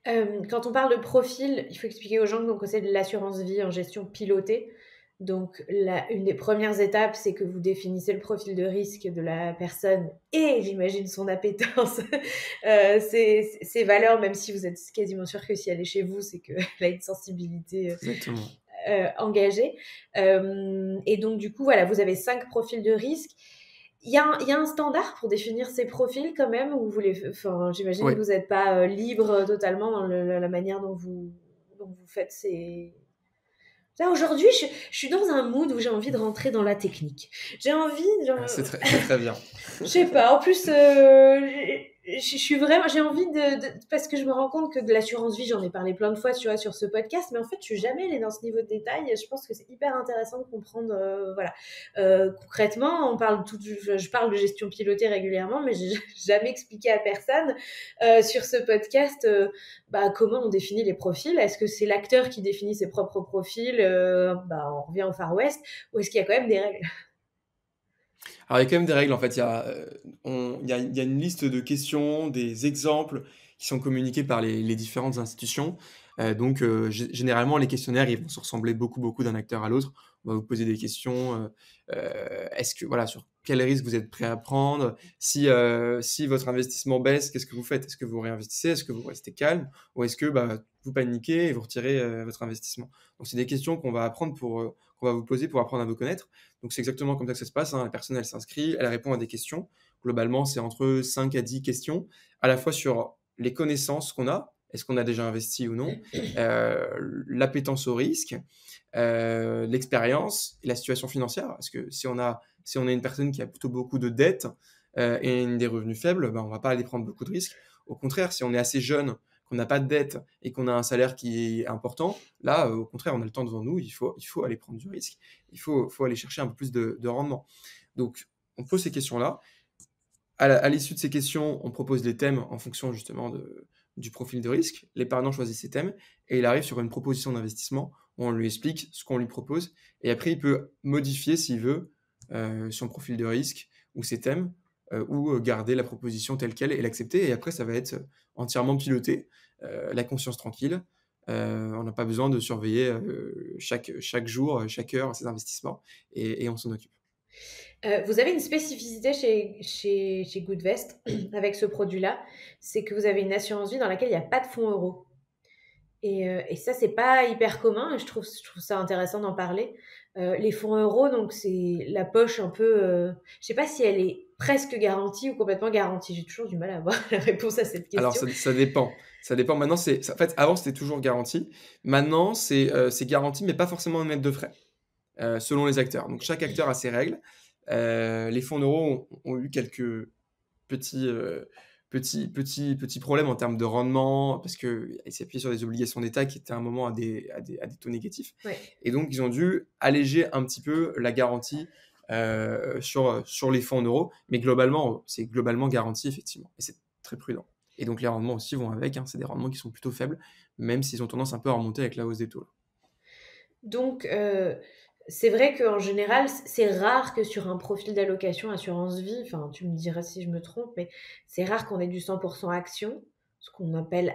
Quand on parle de profil, il faut expliquer aux gens que c'est de l'assurance vie en gestion pilotée. Donc, une des premières étapes, c'est que vous définissez le profil de risque de la personne et, j'imagine, son appétence, ses valeurs, même si vous êtes quasiment sûr que si elle est chez vous, c'est qu'elle a une sensibilité engagée. Et donc, du coup, voilà, vous avez 5 profils de risque. Il y a un standard pour définir ces profils quand même, ou j'imagine que vous n'êtes pas libre totalement dans la manière dont vous faites ces... Là, aujourd'hui, je suis dans un mood où j'ai envie de rentrer dans la technique. J'ai envie... C'est très bien. Je sais pas, en plus, j'ai envie parce que je me rends compte que de l'assurance vie, j'en ai parlé plein de fois, tu vois, sur ce podcast, mais en fait, je suis jamais allée dans ce niveau de détail. Et je pense que c'est hyper intéressant de comprendre, concrètement, je parle de gestion pilotée régulièrement, mais j'ai jamais expliqué à personne sur ce podcast comment on définit les profils. Est-ce que c'est l'acteur qui définit ses propres profils, on revient au Far West, ou est-ce qu'il y a quand même des règles? Alors, il y a quand même des règles, en fait. Il y a une liste de questions, des exemples qui sont communiqués par les différentes institutions. Généralement, les questionnaires, ils vont se ressembler beaucoup d'un acteur à l'autre. On va vous poser des questions. Sur quel risque vous êtes prêt à prendre? Si votre investissement baisse, qu'est-ce que vous faites? Est-ce que vous réinvestissez? Est-ce que vous restez calme? Ou est-ce que vous paniquez et vous retirez votre investissement? Donc, c'est des questions qu'on va vous poser pour apprendre à vous connaître. Donc, c'est exactement comme ça que ça se passe, hein. La personne, elle s'inscrit, elle répond à des questions. Globalement, c'est entre 5 à 10 questions, à la fois sur les connaissances qu'on a, est-ce qu'on a déjà investi ou non, l'appétence au risque, l'expérience et la situation financière. Parce que si on est une personne qui a plutôt beaucoup de dettes et des revenus faibles, on ne va pas aller prendre beaucoup de risques. Au contraire, si on est assez jeune, qu'on n'a pas de dette et qu'on a un salaire qui est important, là, au contraire, on a le temps devant nous, il faut aller prendre du risque, il faut aller chercher un peu plus de rendement. Donc, on pose ces questions-là. À l'issue de ces questions, on propose des thèmes en fonction justement du profil de risque. L'épargnant choisit ses thèmes et il arrive sur une proposition d'investissement où on lui explique ce qu'on lui propose. Et après, il peut modifier s'il veut son profil de risque ou ses thèmes ou garder la proposition telle qu'elle et l'accepter. Et après, ça va être entièrement piloté, la conscience tranquille. On n'a pas besoin de surveiller chaque jour, chaque heure ses investissements et on s'en occupe. Vous avez une spécificité chez Goodvest avec ce produit-là, c'est que vous avez une assurance vie dans laquelle il n'y a pas de fonds euros. Et ça, c'est pas hyper commun. Je trouve ça intéressant d'en parler. Les fonds euros, donc c'est la poche un peu. Je sais pas si elle est presque garantie ou complètement garantie. J'ai toujours du mal à avoir la réponse à cette question. Alors, ça dépend. Ça dépend. Maintenant, en fait, avant, c'était toujours garanti. Maintenant, c'est garanti, mais pas forcément un mètre de frais, selon les acteurs. Donc, chaque acteur a ses règles. Les fonds euros ont eu quelques petits problèmes en termes de rendement, parce qu'ils s'appuyaient sur des obligations d'État qui étaient à un moment à des taux négatifs. Ouais. Et donc, ils ont dû alléger un petit peu la garantie sur les fonds en euros. Mais globalement, c'est globalement garanti, effectivement. Et c'est très prudent. Et donc, les rendements aussi vont avec. Hein. C'est des rendements qui sont plutôt faibles, même s'ils ont tendance un peu à remonter avec la hausse des taux. Donc, c'est vrai qu'en général, c'est rare que sur un profil d'allocation assurance vie, enfin, tu me diras si je me trompe, mais c'est rare qu'on ait du 100% action, ce qu'on appelle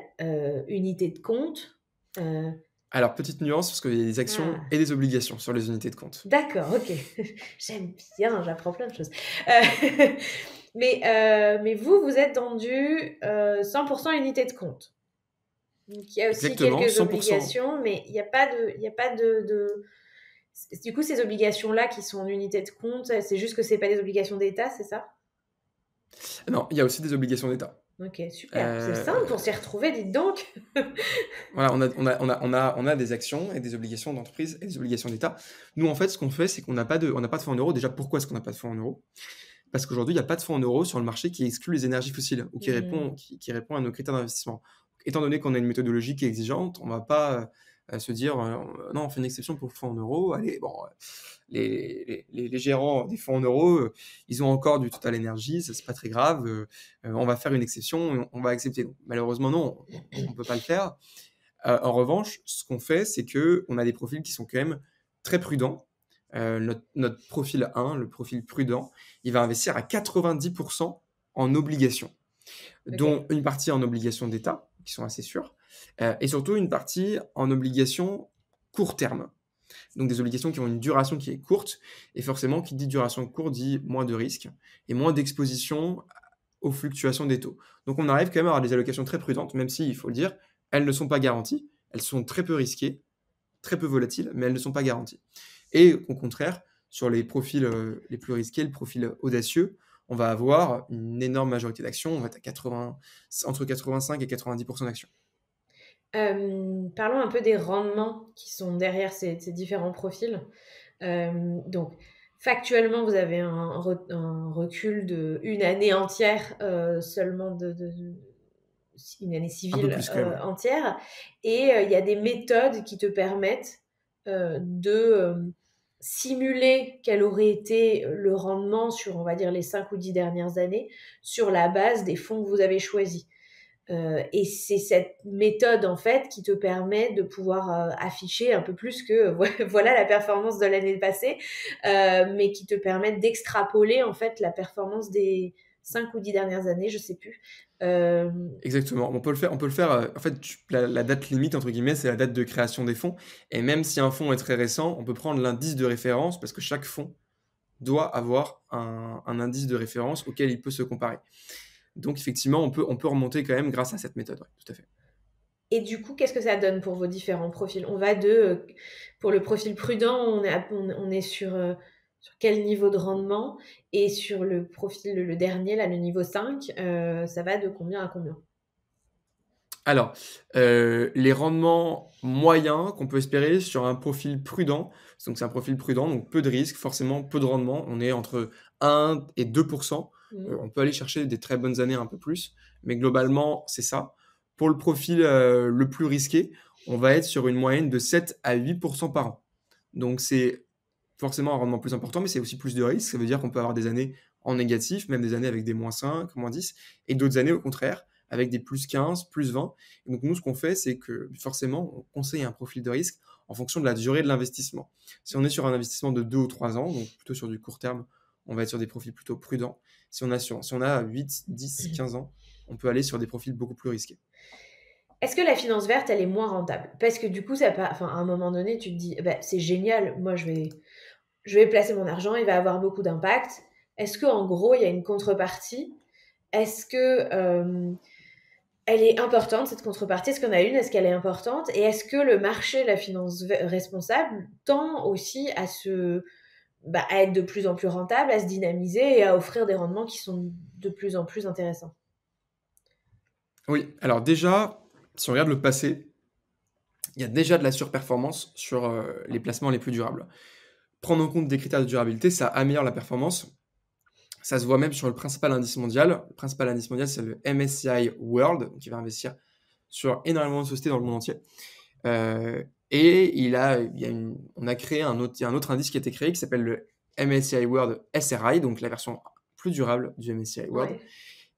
unité de compte. Alors, petite nuance, parce qu'il y a des actions et des obligations sur les unités de compte. D'accord, ok. J'aime bien, j'apprends plein de choses. Mais vous êtes dans du 100% unité de compte. Donc, il y a aussi Exactement, quelques 100%. Obligations, mais il n'y a pas de... Du coup, ces obligations-là qui sont en unité de compte, c'est juste que c'est pas des obligations d'État, c'est ça? Non, il y a aussi des obligations d'État. Ok, super. C'est simple pour s'y retrouver, dites donc. Voilà, on a des actions et des obligations d'entreprise et des obligations d'État. Nous, en fait, ce qu'on fait, c'est qu'on n'a pas de fonds en euros. Déjà, pourquoi est-ce qu'on n'a pas de fonds en euros? Parce qu'aujourd'hui, il n'y a pas de fonds en euros sur le marché qui exclut les énergies fossiles ou qui répond à nos critères d'investissement. Étant donné qu'on a une méthodologie qui est exigeante, on ne va pas se dire non, on fait une exception pour le fonds en euros. Allez, bon, les gérants des fonds en euros, ils ont encore du Total Energy, ça c'est pas très grave. On va faire une exception, on va accepter. Donc, malheureusement, non, on ne peut pas le faire. En revanche, ce qu'on fait, c'est qu'on a des profils qui sont quand même très prudents. Notre profil 1, le profil prudent, il va investir à 90% en obligations, dont une partie en obligations d'État, qui sont assez sûres, et surtout une partie en obligations court terme. Donc des obligations qui ont une duration qui est courte, et forcément, qui dit duration courte dit moins de risques et moins d'exposition aux fluctuations des taux. Donc on arrive quand même à avoir des allocations très prudentes, même si, il faut le dire, elles ne sont pas garanties, elles sont très peu risquées, très peu volatiles, mais elles ne sont pas garanties. Et au contraire, sur les profils les plus risqués, le profil audacieux, on va avoir une énorme majorité d'actions, on va être entre 85 et 90% d'actions. Parlons un peu des rendements qui sont derrière ces différents profils. Donc, factuellement, vous avez un recul de une année entière seulement une année civile entière. Et il y a des méthodes qui te permettent de simuler quel aurait été le rendement sur, on va dire, les 5 ou 10 dernières années sur la base des fonds que vous avez choisis. Et c'est cette méthode en fait qui te permet de pouvoir afficher un peu plus que voilà la performance de l'année passée, mais qui te permet d'extrapoler en fait la performance des 5 ou 10 dernières années, je sais plus. Exactement, on peut le faire. En fait, la date limite entre guillemets, c'est la date de création des fonds. Et même si un fonds est très récent, on peut prendre l'indice de référence parce que chaque fonds doit avoir un indice de référence auquel il peut se comparer. Donc effectivement, on peut remonter quand même grâce à cette méthode, ouais, tout à fait. Et du coup, qu'est-ce que ça donne pour vos différents profils? On va pour le profil prudent, on est sur quel niveau de rendement? Et sur le profil, le dernier, là, le niveau 5, ça va de combien à combien? Alors, les rendements moyens qu'on peut espérer sur un profil prudent, donc c'est un profil prudent, donc peu de risques, forcément peu de rendement, on est entre 1 et 2%. On peut aller chercher des très bonnes années un peu plus, mais globalement, c'est ça. Pour le profil le plus risqué, on va être sur une moyenne de 7 à 8% par an. Donc, c'est forcément un rendement plus important, mais c'est aussi plus de risques. Ça veut dire qu'on peut avoir des années en négatif, même des années avec des -5, -10, et d'autres années, au contraire, avec des +15, +20. Et donc, nous, ce qu'on fait, c'est que forcément, on conseille un profil de risque en fonction de la durée de l'investissement. Si on est sur un investissement de 2 ou 3 ans, donc plutôt sur du court terme, on va être sur des profils plutôt prudents. Si on a 8, 10, 15 ans, on peut aller sur des profils beaucoup plus risqués. Est-ce que la finance verte, elle est moins rentable? Parce que du coup, enfin, à un moment donné, tu te dis, bah, c'est génial, moi je vais placer mon argent, il va avoir beaucoup d'impact. Est-ce qu'en gros, il y a une contrepartie? Est-ce que elle est importante, cette contrepartie? Est-ce qu'on a une? Est-ce qu'elle est importante? Et est-ce que le marché de la finance responsable tend aussi à être de plus en plus rentable, à se dynamiser et à offrir des rendements qui sont de plus en plus intéressants? Oui, alors déjà, si on regarde le passé, il y a déjà de la surperformance sur les placements les plus durables. Prendre en compte des critères de durabilité, ça améliore la performance. Ça se voit même sur le principal indice mondial. Le principal indice mondial, c'est le MSCI World, qui va investir sur énormément de sociétés dans le monde entier. Et on a créé il y a un autre indice qui a été créé qui s'appelle le MSCI World SRI, donc la version plus durable du MSCI World. Ouais.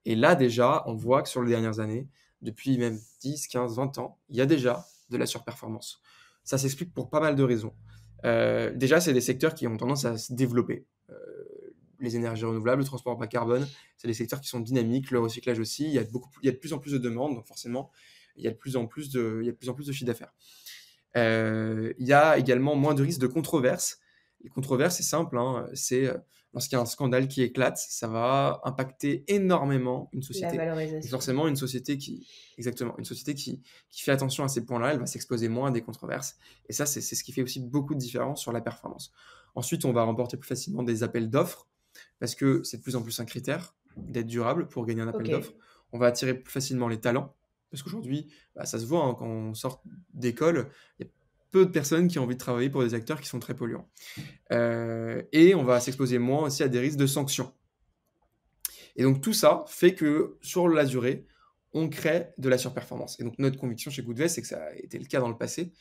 Et là, déjà, on voit que sur les dernières années, depuis même 10, 15, 20 ans, il y a déjà de la surperformance. Ça s'explique pour pas mal de raisons. Déjà, c'est des secteurs qui ont tendance à se développer. Les énergies renouvelables, le transport bas carbone, c'est des secteurs qui sont dynamiques, le recyclage aussi. Il y a de plus en plus de demandes, donc forcément, il y a de plus en plus de chiffre d'affaires. Il y a également moins de risques de controverses. Les controverses, c'est simple, hein, c'est lorsqu'il y a un scandale qui éclate, ça va impacter énormément une La société. Et valorisation. forcément, une société qui fait attention à ces points-là, elle va s'exposer moins à des controverses. Et ça, c'est ce qui fait aussi beaucoup de différence sur la performance. Ensuite, on va remporter plus facilement des appels d'offres, parce que c'est de plus en plus un critère d'être durable pour gagner un appel Ok. d'offres. On va attirer plus facilement les talents, parce qu'aujourd'hui, ça se voit, hein, quand on sort d'école, il y a peu de personnes qui ont envie de travailler pour des acteurs qui sont très polluants. Et on va s'exposer moins aussi à des risques de sanctions. Et donc tout ça fait que sur la durée, on crée de la surperformance. Et donc notre conviction chez Goodvest, c'est que ça a été le cas dans le passé,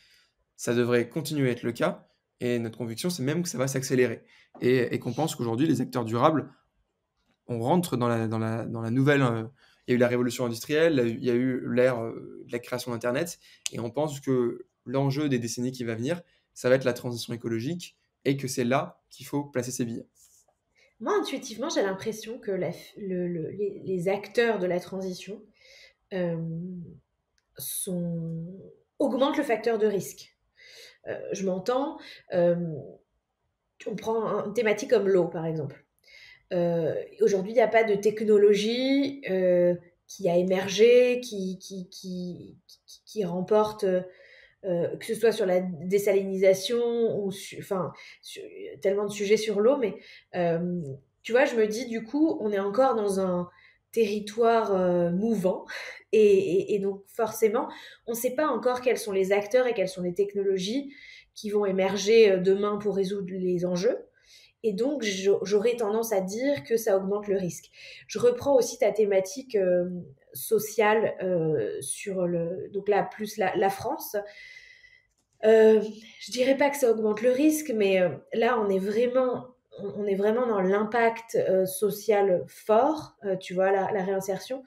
ça devrait continuer à être le cas, et notre conviction, c'est même que ça va s'accélérer. Et qu'on pense qu'aujourd'hui, les acteurs durables, on rentre dans la nouvelle... il y a eu la révolution industrielle, il y a eu l'ère de la création d'Internet, et on pense que l'enjeu des décennies qui va venir, ça va être la transition écologique, et que c'est là qu'il faut placer ses billets. Moi, intuitivement, j'ai l'impression que les acteurs de la transition euh, sont... augmentent le facteur de risque. Je m'entends, euh, on prend une thématique comme l'eau, par exemple. Aujourd'hui, il n'y a pas de technologie qui a émergé, qui remporte, que ce soit sur la désalinisation ou tellement de sujets sur l'eau, mais tu vois, je me dis, du coup, on est encore dans un territoire mouvant et donc forcément, on ne sait pas encore quels sont les acteurs et quelles sont les technologies qui vont émerger demain pour résoudre les enjeux. Et donc, j'aurais tendance à dire que ça augmente le risque. Je reprends aussi ta thématique sociale sur donc là, plus la France. Je dirais pas que ça augmente le risque, mais là, on est vraiment dans l'impact social fort, tu vois, la réinsertion.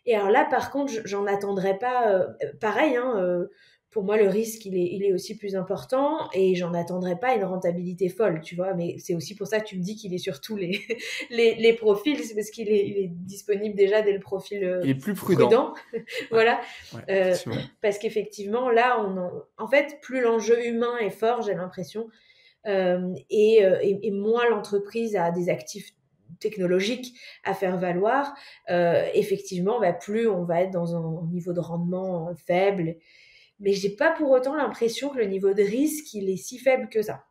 Et alors là, par contre, j'en attendrais pas. Pareil, hein, pour moi, le risque, il est aussi plus important et j'en attendrais pas une rentabilité folle, tu vois. Mais c'est aussi pour ça que tu me dis qu'il est sur tous les profils, c'est parce il est disponible déjà dès le profil Il est plus prudent. Voilà. Ouais, Euh, effectivement. parce qu'effectivement, là, en fait, plus l'enjeu humain est fort, j'ai l'impression, et moins l'entreprise a des actifs technologiques à faire valoir, effectivement, plus on va être dans un niveau de rendement faible. Mais j'ai pas pour autant l'impression que le niveau de risque, il est si faible que ça.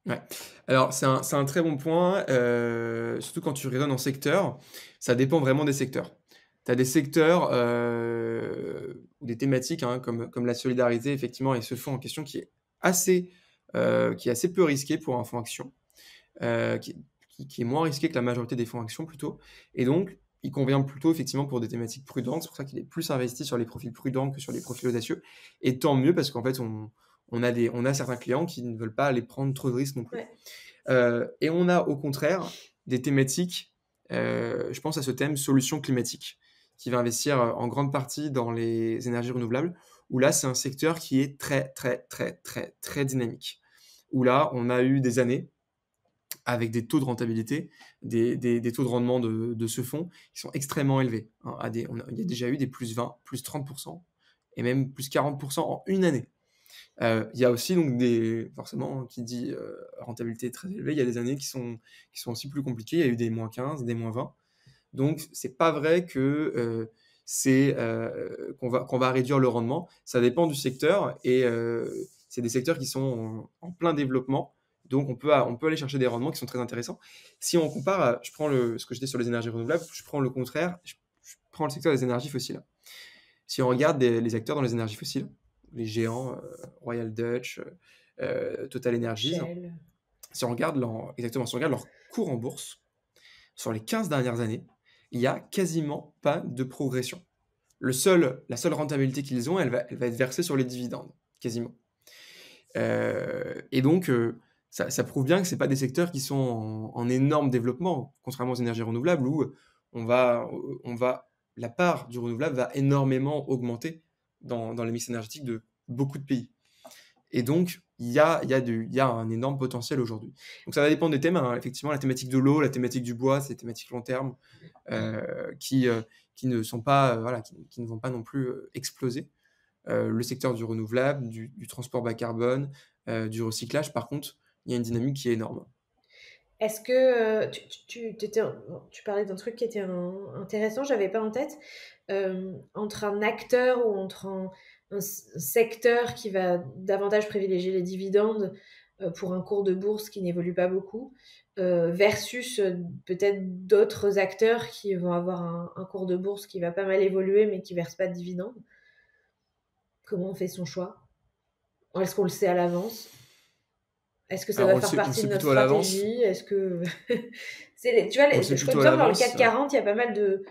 Ouais. Alors, c'est un très bon point, surtout quand tu raisonnes en secteur. Ça dépend vraiment des secteurs. Tu as des secteurs ou des thématiques, hein, comme la solidarité, effectivement, et ce fonds en question qui est assez peu risqué pour un fonds action, qui est moins risqué que la majorité des fonds actions plutôt. Et donc, il convient plutôt effectivement pour des thématiques prudentes. C'est pour ça qu'il est plus investi sur les profils prudents que sur les profils audacieux. Et tant mieux parce qu'en fait, on a certains clients qui ne veulent pas aller prendre trop de risques non plus. Ouais. Et on a au contraire des thématiques, je pense à ce thème solutions climatiques, qui va investir en grande partie dans les énergies renouvelables, où là, c'est un secteur qui est très, très, très, très, très dynamique. Où là, on a eu des années avec des taux de rentabilité, des taux de rendement de ce fonds qui sont extrêmement élevés. Hein, il y a déjà eu des plus 20, plus 30%, et même plus 40% en une année. Il y a aussi donc forcément, qui dit rentabilité très élevée, il y a des années qui sont aussi plus compliquées. Il y a eu des moins 15, des moins 20. Donc, c'est pas vrai que qu'on va réduire le rendement. Ça dépend du secteur et c'est des secteurs qui sont en plein développement. Donc, on peut aller chercher des rendements qui sont très intéressants. Si on compare, je prends ce que je dis sur les énergies renouvelables, je prends le contraire, je prends le secteur des énergies fossiles. Si on regarde les acteurs dans les énergies fossiles, les géants, Royal Dutch, Total Energies, Shell. si on regarde leur cours en bourse, sur les 15 dernières années, il n'y a quasiment pas de progression. La seule rentabilité qu'ils ont, elle va être versée sur les dividendes, quasiment. Et donc, ça prouve bien que ce pas des secteurs qui sont en énorme développement, contrairement aux énergies renouvelables, où la part du renouvelable va énormément augmenter dans les mix énergétiques de beaucoup de pays. Et donc, il y a un énorme potentiel aujourd'hui. Donc, ça va dépendre des thèmes. Hein. Effectivement, la thématique de l'eau, la thématique du bois, c'est des thématiques long terme qui ne sont pas, qui ne vont pas non plus exploser. Le secteur du renouvelable, du transport bas carbone, du recyclage, par contre, il y a une dynamique qui est énorme. Est-ce que tu parlais d'un truc qui était intéressant, j'avais pas en tête, entre un acteur ou entre un secteur qui va davantage privilégier les dividendes pour un cours de bourse qui n'évolue pas beaucoup, versus peut-être d'autres acteurs qui vont avoir un cours de bourse qui va pas mal évoluer mais qui verse pas de dividendes. Comment on fait son choix? Est-ce qu'on le sait à l'avance? Est-ce que ça Alors, va faire partie de notre plutôt à l'avance. stratégie? Est-ce que tu vois, On le sait je plutôt à comme dans le l'avance. CAC 40, il y a pas mal de.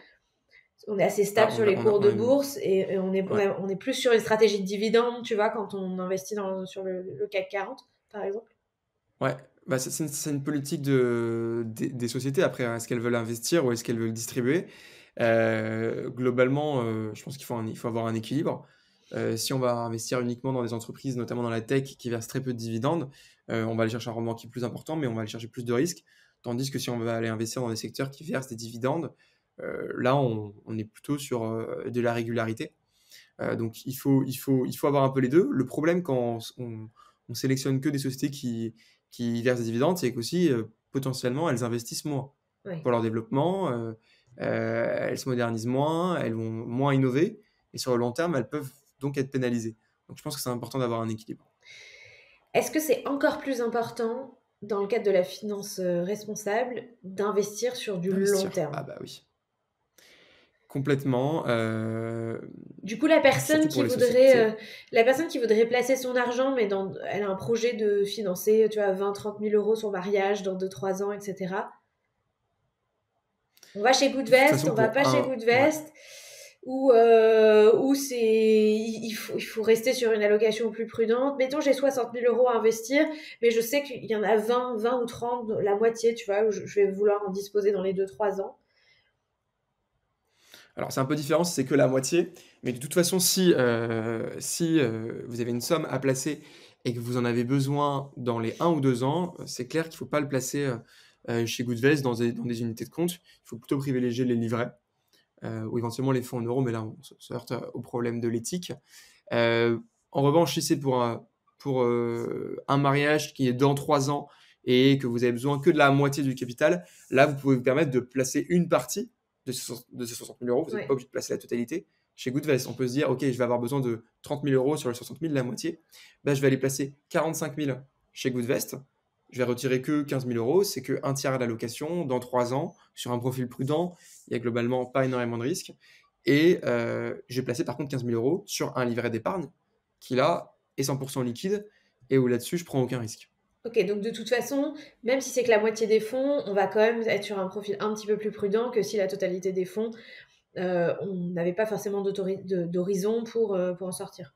On est assez stable sur les cours de bourse et on est plus sur une stratégie de dividende, tu vois, quand on investit sur le CAC 40, par exemple. Ouais, bah, c'est une politique des sociétés. Après, est-ce qu'elles veulent investir ou est-ce qu'elles veulent distribuer? Globalement, je pense qu'il faut avoir un équilibre. Si on va investir uniquement dans des entreprises, notamment dans la tech, qui versent très peu de dividendes, on va aller chercher un rendement qui est plus important, mais on va aller chercher plus de risques. Tandis que si on va aller investir dans des secteurs qui versent des dividendes, là, on est plutôt sur de la régularité. Donc, il faut avoir un peu les deux. Le problème quand on sélectionne que des sociétés qui versent des dividendes, c'est qu'aussi, potentiellement, elles investissent moins Oui. pour leur développement, elles se modernisent moins, elles vont moins innover, et sur le long terme, elles peuvent donc être pénalisées. Donc je pense que c'est important d'avoir un équilibre. Est-ce que c'est encore plus important, dans le cadre de la finance responsable, d'investir sur du long terme? Ah bah oui. Complètement. Du coup, la personne Surtout pour qui les sociétés. voudrait placer son argent, mais elle a un projet de financer, tu vois, 20-30 000 euros son mariage dans 2-3 ans, etc. On va chez De toute Goodvest, façon, on va pas chez ouais. Goodvest, ou il faut rester sur une allocation plus prudente. Mettons, j'ai 60 000 euros à investir, mais je sais qu'il y en a 20 ou 30, la moitié, tu vois, où je vais vouloir en disposer dans les 2-3 ans. Alors c'est un peu différent si c'est que la moitié, mais de toute façon, si vous avez une somme à placer et que vous en avez besoin dans les 1 ou 2 ans, c'est clair qu'il ne faut pas le placer chez Goodvest dans des unités de compte. Il faut plutôt privilégier les livrets ou éventuellement les fonds en euros, mais là on se heurte au problème de l'éthique. En revanche, si c'est pour un mariage qui est dans 3 ans et que vous avez besoin que de la moitié du capital, là vous pouvez vous permettre de placer une partie de ces 60 000 euros. Vous n'êtes pas obligé de placer la totalité. Chez Goodvest, on peut se dire, ok, je vais avoir besoin de 30 000 euros sur les 60 000, la moitié. Ben, je vais aller placer 45 000 chez Goodvest. Je vais retirer que 15 000 euros. C'est que un tiers d'allocation dans 3 ans sur un profil prudent. Il n'y a globalement pas énormément de risques. Et j'ai placé par contre 15 000 euros sur un livret d'épargne qui là est 100% liquide et où là-dessus je prends aucun risque. Ok, donc de toute façon, même si c'est que la moitié des fonds, on va quand même être sur un profil un petit peu plus prudent que si la totalité des fonds, on n'avait pas forcément d'horizon pour en sortir.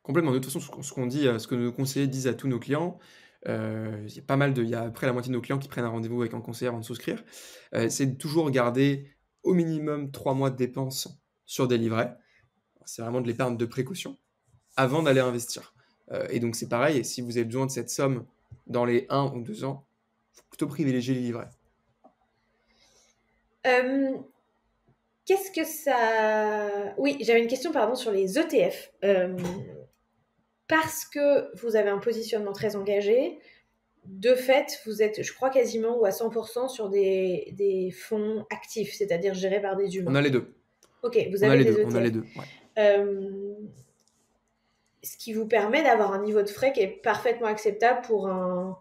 Complètement. De toute façon, ce qu'on dit, ce que nos conseillers disent à tous nos clients, il y a à peu près la moitié de nos clients qui prennent un rendez-vous avec un conseiller avant de souscrire, c'est de toujours garder au minimum 3 mois de dépenses sur des livrets. C'est vraiment de l'épargne de précaution avant d'aller investir. Et donc c'est pareil, si vous avez besoin de cette somme dans les 1 ou 2 ans, il faut plutôt privilégier les livrets. Euh, Qu'est-ce que ça... Oui, j'avais une question, pardon, sur les ETF. Parce que vous avez un positionnement très engagé, de fait, vous êtes, je crois, quasiment ou à 100% sur des fonds actifs, c'est-à-dire gérés par des On humains. a les deux. Ok, vous On a avez les des deux. On a les ETF. deux. Ouais. Euh, Ce qui vous permet d'avoir un niveau de frais qui est parfaitement acceptable pour un...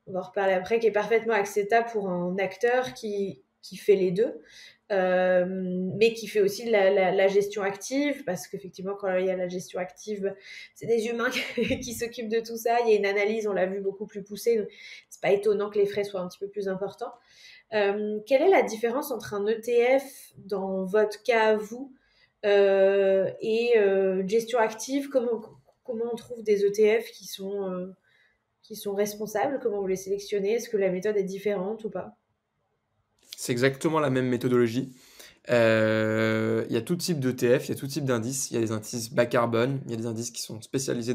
On va en reparler après, qui est parfaitement acceptable pour un acteur qui fait les deux. Mais qui fait aussi la gestion active, parce qu'effectivement, quand il y a la gestion active, c'est des humains qui s'occupent de tout ça. Il y a une analyse, on l'a vu, beaucoup plus poussée. Donc, c'est pas étonnant que les frais soient un petit peu plus importants. Quelle est la différence entre un ETF, dans votre cas à vous, et gestion active? Comment on trouve des ETF qui sont responsables? Comment vous les sélectionnez? Est-ce que la méthode est différente ou pas? C'est exactement la même méthodologie. Il y a tout type d'ETF, il y a tout type d'indices. Il y a des indices bas carbone, il y a des indices qui sont spécialisés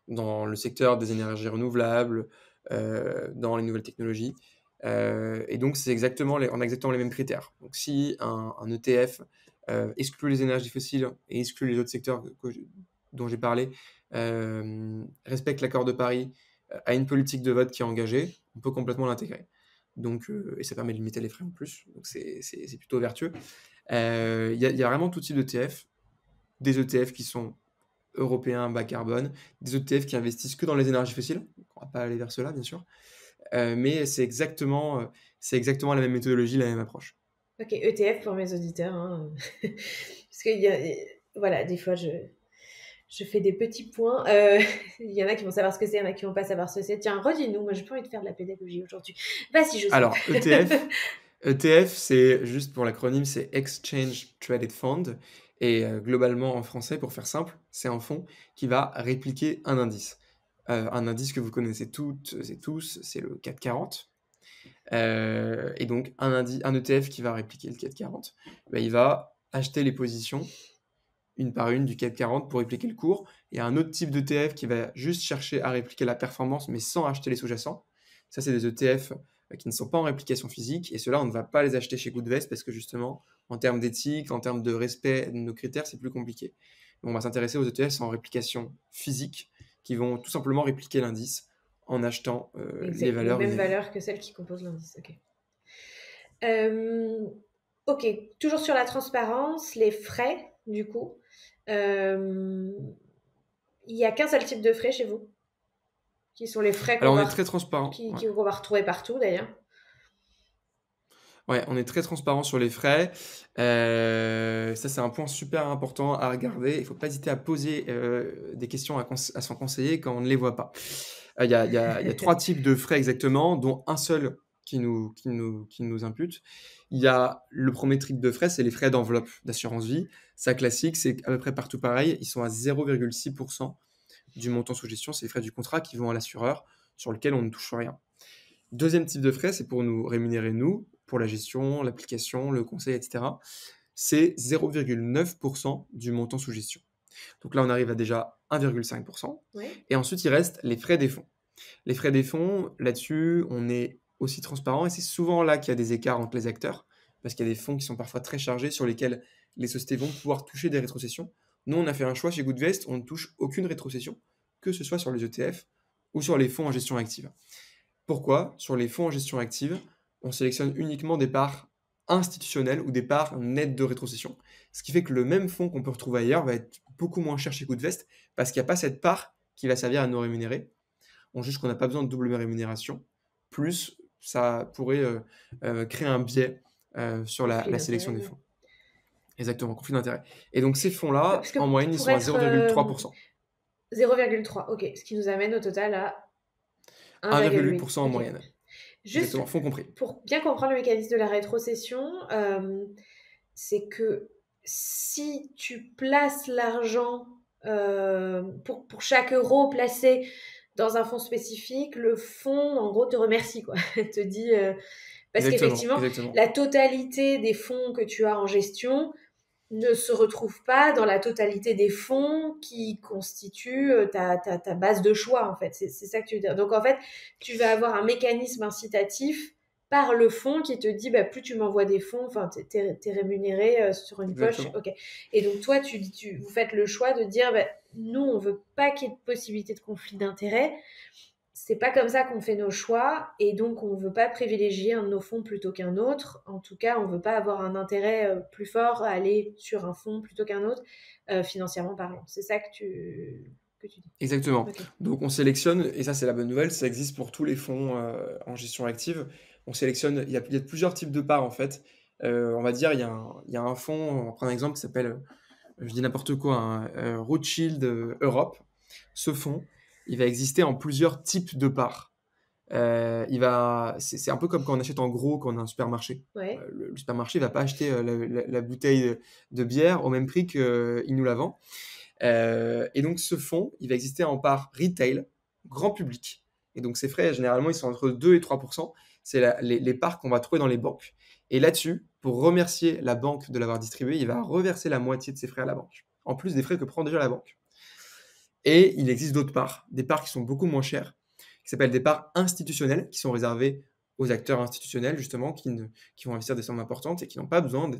dans le secteur des énergies renouvelables, dans les nouvelles technologies. Et donc, on a exactement les mêmes critères. Donc, si un ETF exclut les énergies fossiles et exclut les autres secteurs dont j'ai parlé, respecte l'accord de Paris, a une politique de vote qui est engagée, on peut complètement l'intégrer. Donc, et ça permet de limiter les frais en plus, donc c'est plutôt vertueux. Il y a vraiment tout type d'ETF, des ETF qui sont européens bas carbone, des ETF qui investissent que dans les énergies fossiles, on va pas aller vers cela bien sûr, mais c'est exactement la même méthodologie, la même approche. Ok, ETF pour mes auditeurs, hein. Parce qu'il y a, voilà, des fois je fais des petits points. Il y en a qui vont savoir ce que c'est, il y en a qui vont pas savoir ce que c'est. Tiens, redis-nous, moi j'ai pas envie de faire de la pédagogie aujourd'hui. Vas-y, Joseph. Alors, ETF, c'est juste pour l'acronyme, c'est Exchange Traded Fund. Et globalement, en français, pour faire simple, c'est un fonds qui va répliquer un indice. Un indice que vous connaissez toutes et tous, c'est le CAC 40. Et donc, un ETF qui va répliquer le CAC 40, bah, il va acheter les positions une par une du CAC 40 pour répliquer le cours. Il y a un autre type d'ETF qui va juste chercher à répliquer la performance, mais sans acheter les sous-jacents. Ça, c'est des ETF qui ne sont pas en réplication physique. Et ceux-là, on ne va pas les acheter chez Goodvest parce que justement, en termes d'éthique, en termes de respect de nos critères, c'est plus compliqué. Donc, on va s'intéresser aux ETF en réplication physique qui vont tout simplement répliquer l'indice en achetant les Exact, les valeurs une mêmes à une. valeurs que celles qui composent l'indice. Ok. Euh, ok, toujours sur la transparence, les frais, du coup. Euh, il y a qu'un seul type de frais chez vous, qui sont les frais Alors, on est très transparent. Ouais. qu'on va retrouver partout d'ailleurs. Ouais, on est très transparent sur les frais. Ça, c'est un point super important à regarder. Il ne faut pas hésiter à poser des questions à son conseiller quand on ne les voit pas. Il y a 3 types de frais exactement, dont un seul qui nous impute. Il y a le premier type de frais, c'est les frais d'enveloppe d'assurance vie. Ça, classique, c'est à peu près partout pareil. Ils sont à 0,6% du montant sous gestion. C'est les frais du contrat qui vont à l'assureur, sur lequel on ne touche rien. Deuxième type de frais, c'est pour nous rémunérer, nous, pour la gestion, l'application, le conseil, etc. C'est 0,9% du montant sous gestion. Donc là, on arrive à déjà 1,5%. Ouais. Et ensuite, il reste les frais des fonds. Les frais des fonds, là-dessus, on est aussi transparent et c'est souvent là qu'il y a des écarts entre les acteurs parce qu'il y a des fonds qui sont parfois très chargés sur lesquels les sociétés vont pouvoir toucher des rétrocessions. Nous, on a fait un choix chez Goodvest, on ne touche aucune rétrocession, que ce soit sur les ETF ou sur les fonds en gestion active. Pourquoi? Sur les fonds en gestion active, on sélectionne uniquement des parts institutionnelles ou des parts nettes de rétrocession. Ce qui fait que le même fonds qu'on peut retrouver ailleurs va être beaucoup moins cher chez Goodvest parce qu'il n'y a pas cette part qui va servir à nous rémunérer. On juge qu'on n'a pas besoin de double rémunération. Plus, ça pourrait créer un biais sur Conflit la sélection des d'intérêt. fonds. Exactement, conflit d'intérêt. Et donc ces Ouais, fonds-là, parce que en moyenne, ils pour sont à être 0,3%. 0,3, ok, ce qui nous amène au total à 1,8. 1,8% en Ok. moyenne. Juste Exactement, fonds compris. pour bien comprendre le mécanisme de la rétrocession, c'est que si tu places l'argent pour chaque euro placé dans un fonds spécifique, le fonds, en gros, te remercie, quoi. Te dit, parce Exactement, qu'effectivement, exactement. la totalité des fonds que tu as en gestion ne se retrouve pas dans la totalité des fonds qui constituent ta base de choix, en fait. C'est ça que tu veux dire. Donc, en fait, tu vas avoir un mécanisme incitatif par le fonds qui te dit, bah, plus tu m'envoies des fonds, enfin, t'es rémunéré sur une poche. Exactement. Ok. Et donc, toi, vous faites le choix de dire, bah, nous, on veut pas qu'il y ait de possibilité de conflit d'intérêts. C'est pas comme ça qu'on fait nos choix et donc on veut pas privilégier un de nos fonds plutôt qu'un autre. En tout cas, on veut pas avoir un intérêt plus fort à aller sur un fonds plutôt qu'un autre, financièrement parlant. C'est ça que tu dis. Exactement. Ok. Donc on sélectionne, et ça c'est la bonne nouvelle, ça existe pour tous les fonds en gestion active. On sélectionne, il y a plusieurs types de parts en fait. On va dire, il y a un fonds, on va prendre un exemple qui s'appelle, je dis n'importe quoi, hein, Rothschild Europe. Ce fonds, il va exister en plusieurs types de parts. C'est un peu comme quand on achète en gros quand on a un supermarché. Ouais. Le supermarché ne va pas acheter la bouteille de bière au même prix qu'il nous la vend. Et donc ce fonds, il va exister en part retail, grand public. Et donc ces frais, généralement, ils sont entre 2 et 3%. C'est les parts qu'on va trouver dans les banques. Et là-dessus, pour remercier la banque de l'avoir distribué, il va reverser la moitié de ses frais à la banque, en plus des frais que prend déjà la banque. Et il existe d'autres parts, des parts qui sont beaucoup moins chères, qui s'appellent des parts institutionnelles, qui sont réservées aux acteurs institutionnels, justement, qui vont investir des sommes importantes et qui n'ont pas besoin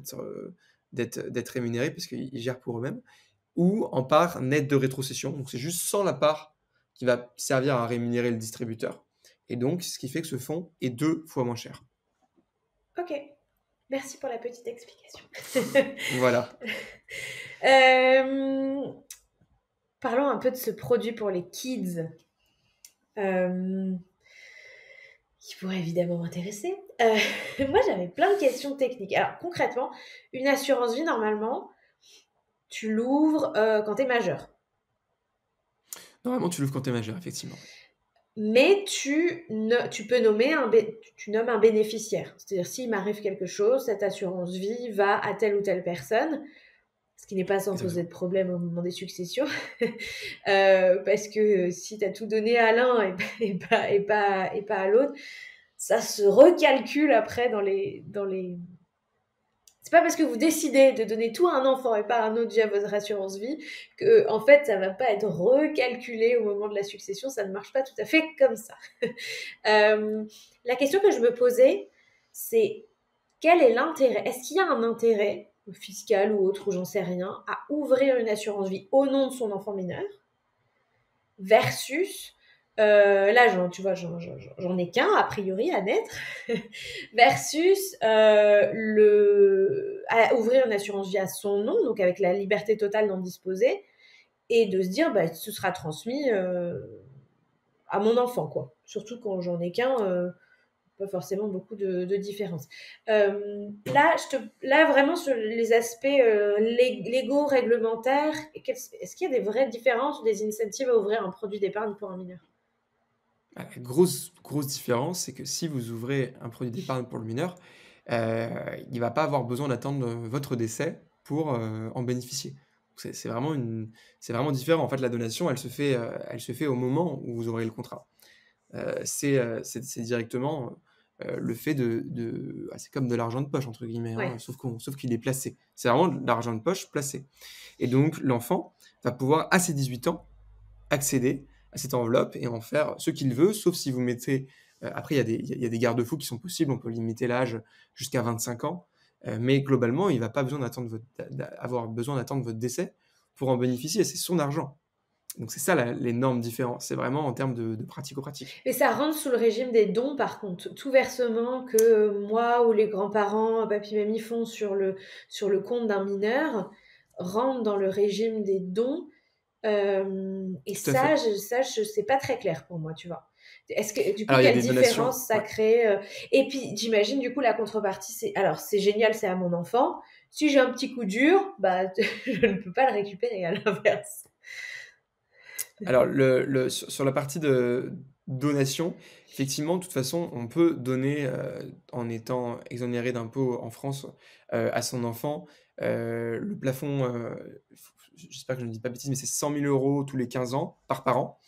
d'être rémunérés parce qu'ils gèrent pour eux-mêmes, ou en part nette de rétrocession. Donc c'est juste sans la part qui va servir à rémunérer le distributeur. Et donc, ce qui fait que ce fonds est 2 fois moins cher. Ok. Merci pour la petite explication. Voilà. Parlons un peu de ce produit pour les kids. Qui pourrait évidemment m'intéresser. Moi, j'avais plein de questions techniques. Alors, concrètement, une assurance vie, normalement, tu l'ouvres quand tu es majeur. Normalement, tu l'ouvres quand tu es majeur, effectivement. Mais tu peux nommer tu nommes un bénéficiaire. C'est-à-dire, s'il m'arrive quelque chose, cette assurance vie va à telle ou telle personne, ce qui n'est pas sans poser Exactement. de problème au moment des successions. Parce que si tu as tout donné à l'un et pas à l'autre, ça se recalcule après dans les. C'est pas parce que vous décidez de donner tout à un enfant et pas à un autre via votre assurance vie que, en fait, ça va pas être recalculé au moment de la succession. Ça ne marche pas tout à fait comme ça. La question que je me posais, c'est quel est l'intérêt? Est-ce qu'il y a un intérêt fiscal ou autre, ou j'en sais rien, à ouvrir une assurance vie au nom de son enfant mineur versus là, tu vois, j'en ai qu'un, a priori, à naître, versus ouvrir une assurance vie à son nom, donc avec la liberté totale d'en disposer, et de se dire, bah, ce sera transmis à mon enfant, quoi. Surtout quand j'en ai qu'un, pas forcément beaucoup de différence. Là, vraiment, sur les aspects légaux, réglementaires, est-ce qu'il y a des vraies différences ou des incentives à ouvrir un produit d'épargne pour un mineur? La grosse différence, c'est que si vous ouvrez un produit d'épargne pour le mineur, il ne va pas avoir besoin d'attendre votre décès pour en bénéficier. C'est vraiment différent. En fait, la donation, elle se fait au moment où vous ouvrez le contrat. C'est directement le fait c'est comme de l'argent de poche, entre guillemets, hein, Ouais. sauf qu'il est placé. C'est vraiment de l'argent de poche placé. Et donc, l'enfant va pouvoir, à ses 18 ans, accéder à cette enveloppe et en faire ce qu'il veut, sauf si vous mettez. Après, il y a des garde-fous qui sont possibles, on peut limiter l'âge jusqu'à 25 ans, mais globalement, il ne va pas avoir besoin d'attendre votre décès pour en bénéficier, c'est son argent. Donc c'est ça l'énorme différence, c'est vraiment en termes de pratico-pratique. Et ça rentre sous le régime des dons, par contre. Tout versement que moi ou les grands-parents, papy, mamie font sur le compte d'un mineur rentre dans le régime des dons. Et Tout à fait. c'est pas très clair pour moi, tu vois. Est-ce que, du coup, Alors il y a quelle des donations, différence ça ouais. crée Et puis, j'imagine, du coup, la contrepartie, c'est génial, c'est à mon enfant. Si j'ai un petit coup dur, bah, je ne peux pas le récupérer à l'inverse. Alors sur la partie donation, effectivement, de toute façon, on peut donner en étant exonéré d'impôts en France à son enfant. Le plafond, j'espère que je ne dis pas de bêtises, mais c'est 100 000 euros tous les 15 ans par parent.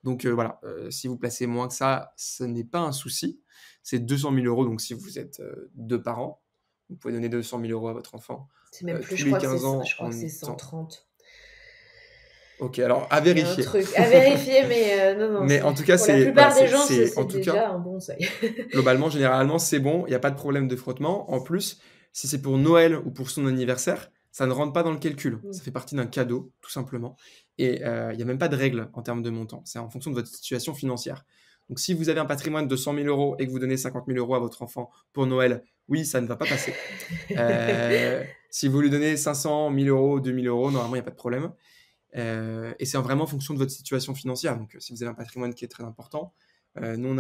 Donc voilà, si vous placez moins que ça, ce n'est pas un souci. C'est 200 000 euros, donc si vous êtes deux parents, vous pouvez donner 200 000 euros à votre enfant C'est même plus, tous je les crois que 15 ans je crois que en c'est étant... 130. Ok, alors à Il y a un vérifier. truc à vérifier, mais non, Mais en tout cas, pour la c'est voilà, plupart des gens, c'est c'est en tout cas déjà un bon seuil. globalement, généralement, c'est bon, il n'y a pas de problème de frottement. En plus, si c'est pour Noël ou pour son anniversaire, ça ne rentre pas dans le calcul. Mm. Ça fait partie d'un cadeau, tout simplement. Et il n'y a même pas de règle en termes de montant. C'est en fonction de votre situation financière. Donc, si vous avez un patrimoine de 100 000 euros et que vous donnez 50 000 euros à votre enfant pour Noël, oui, ça ne va pas passer. Si vous lui donnez 500, 1000 euros, 2000 euros, normalement, il n'y a pas de problème. Et c'est vraiment en fonction de votre situation financière. Donc, si vous avez un patrimoine qui est très important, nous,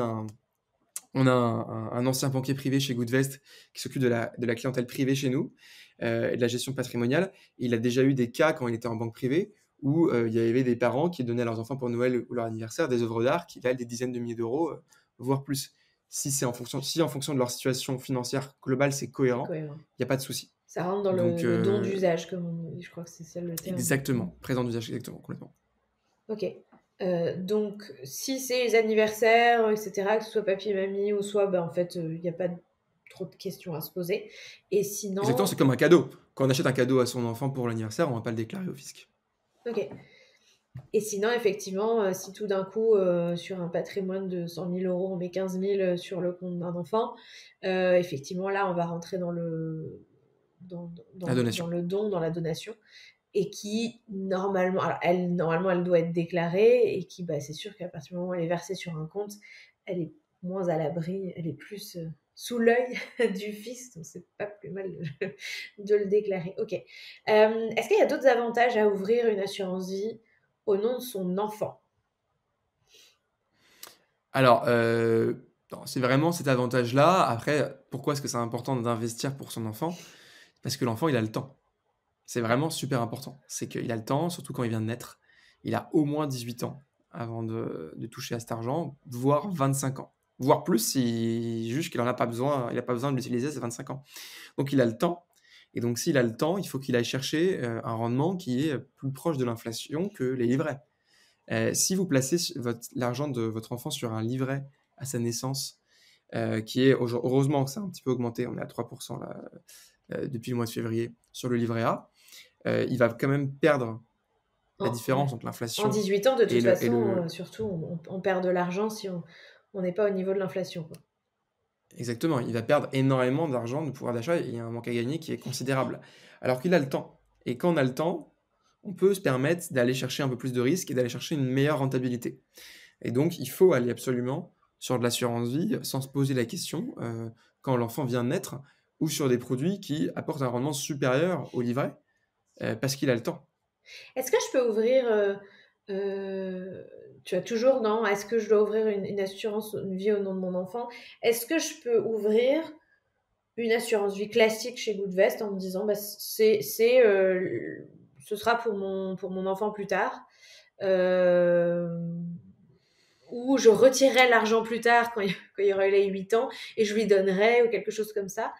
on a un ancien banquier privé chez Goodvest qui s'occupe de la clientèle privée chez nous et de la gestion patrimoniale. Et il a déjà eu des cas quand il était en banque privée où il y avait des parents qui donnaient à leurs enfants pour Noël ou leur anniversaire des œuvres d'art qui valent des dizaines de milliers d'euros, voire plus. Si en fonction de leur situation financière globale, c'est cohérent, il n'y a pas de souci. Ça rentre dans Donc, le don d'usage, comme on dit. Je crois que c'est ça le terme. Exactement, présent d'usage, exactement, complètement. Ok. Donc, si c'est les anniversaires, etc., que ce soit papy et mamie, ou soit, en fait, il n'y a pas trop de questions à se poser. Et sinon... Exactement, c'est comme un cadeau. Quand on achète un cadeau à son enfant pour l'anniversaire, on ne va pas le déclarer au fisc. Ok. Et sinon, effectivement, si tout d'un coup, sur un patrimoine de 100 000 euros, on met 15 000 sur le compte d'un enfant, effectivement, là, on va rentrer dans le don, dans la donation, et qui, normalement, elle doit être déclarée, et qui, c'est sûr qu'à partir du moment où elle est versée sur un compte, elle est moins à l'abri, elle est plus sous l'œil du fisc, donc c'est pas plus mal de le déclarer. Ok. Est-ce qu'il y a d'autres avantages à ouvrir une assurance vie au nom de son enfant? Alors, c'est vraiment cet avantage-là. Après, pourquoi est-ce que c'est important d'investir pour son enfant? Parce que l'enfant, il a le temps. C'est vraiment super important. C'est qu'il a le temps, surtout quand il vient de naître. Il a au moins 18 ans avant de toucher à cet argent, voire 25 ans. Voire plus s'il juge qu'il n'a pas besoin de l'utiliser à ses 25 ans. Donc, il a le temps. Et donc, s'il a le temps, il faut qu'il aille chercher un rendement qui est plus proche de l'inflation que les livrets. Si vous placez l'argent de votre enfant sur un livret à sa naissance, qui est heureusement que ça a un petit peu augmenté, on est à 3% là, depuis le mois de février sur le livret A, il va quand même perdre la différence entre l'inflation. En 18 ans, de toute façon, surtout, on perd de l'argent si on n'est pas au niveau de l'inflation, quoi. Exactement, il va perdre énormément d'argent, de pouvoir d'achat, et il y a un manque à gagner qui est considérable. Alors qu'il a le temps. Et quand on a le temps, on peut se permettre d'aller chercher un peu plus de risques et d'aller chercher une meilleure rentabilité. Et donc, il faut aller absolument sur de l'assurance vie sans se poser la question quand l'enfant vient de naître ou sur des produits qui apportent un rendement supérieur au livret parce qu'il a le temps. Est-ce que je peux ouvrir... tu as toujours, non? Est-ce que je dois ouvrir une assurance vie au nom de mon enfant? Est-ce que je peux ouvrir une assurance vie classique chez Goodvest en me disant ce sera pour mon enfant plus tard, ou je retirerai l'argent plus tard quand il y aura eu les 8 ans et je lui donnerai ou quelque chose comme ça.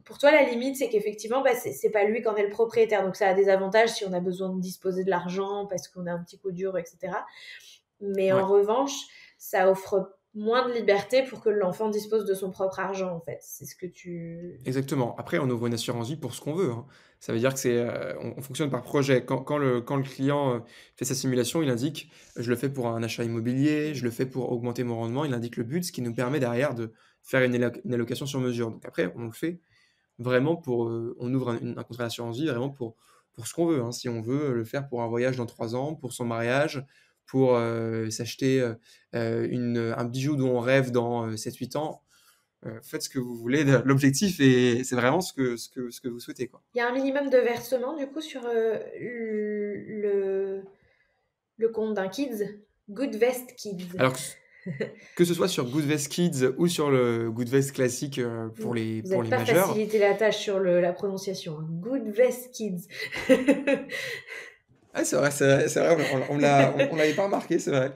Pour toi, la limite, c'est qu'effectivement, c'est pas lui qui en est le propriétaire. Donc, ça a des avantages si on a besoin de disposer de l'argent parce qu'on a un petit coup dur, etc. Mais en revanche, ça offre moins de liberté pour que l'enfant dispose de son propre argent, en fait. C'est ce que tu... Exactement. Après, on ouvre une assurance vie pour ce qu'on veut, hein. Ça veut dire que on fonctionne par projet. Quand le client fait sa simulation, il indique je le fais pour un achat immobilier, je le fais pour augmenter mon rendement. Il indique le but, ce qui nous permet derrière de faire une allocation sur mesure. Donc après, on le fait vraiment pour. On ouvre un contrat d'assurance vie vraiment pour ce qu'on veut, hein. Si on veut le faire pour un voyage dans 3 ans, pour son mariage, pour s'acheter un bijou dont on rêve dans 7-8 ans. Faites ce que vous voulez. L'objectif, et c'est vraiment ce que vous souhaitez, quoi. Il y a un minimum de versement, du coup, sur le compte d'un Kids, Goodvest Kids. Alors, que ce soit sur Goodvest Kids ou sur le Goodvest classique pour les majeurs. Vous n'avez pas facilité la tâche sur la prononciation. Goodvest Kids. Ah, c'est vrai, on l'avait pas remarqué, c'est vrai.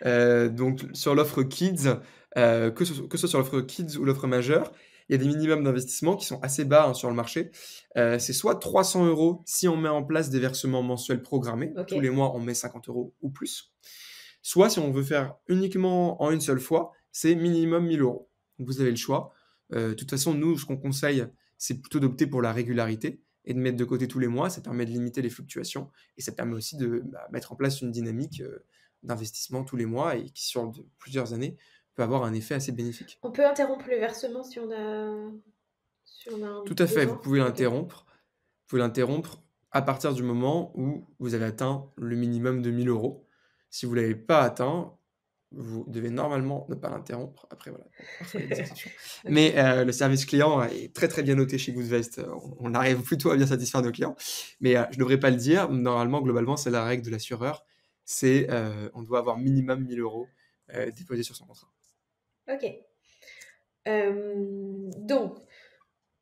Donc sur l'offre Kids, que ce soit sur l'offre Kids ou l'offre majeure, il y a des minimums d'investissement qui sont assez bas, hein, sur le marché. C'est soit 300 € si on met en place des versements mensuels programmés. Ok. Tous les mois, on met 50 € ou plus. Soit si on veut faire uniquement en une seule fois, c'est minimum 1 000 €. Donc vous avez le choix. De toute façon, nous, ce qu'on conseille, c'est plutôt d'opter pour la régularité et de mettre de côté tous les mois. Ça permet de limiter les fluctuations et ça permet aussi de mettre en place une dynamique d'investissement tous les mois et qui, sur plusieurs années, peut avoir un effet assez bénéfique. On peut interrompre le versement si on a un Tout à fait, vous besoin. pouvez Ok. l'interrompre. Vous pouvez l'interrompre à partir du moment où vous avez atteint le minimum de 1 000 €. Si vous ne l'avez pas atteint, vous devez normalement ne pas l'interrompre. Après, voilà, parfois il y a des exceptions. Ok. Mais le service client est très très bien noté chez Goodvest. On arrive plutôt à bien satisfaire nos clients. Mais je ne devrais pas le dire. Normalement, globalement, c'est la règle de l'assureur. C'est on doit avoir minimum 1 000 € déposés sur son contrat. Ok. Donc,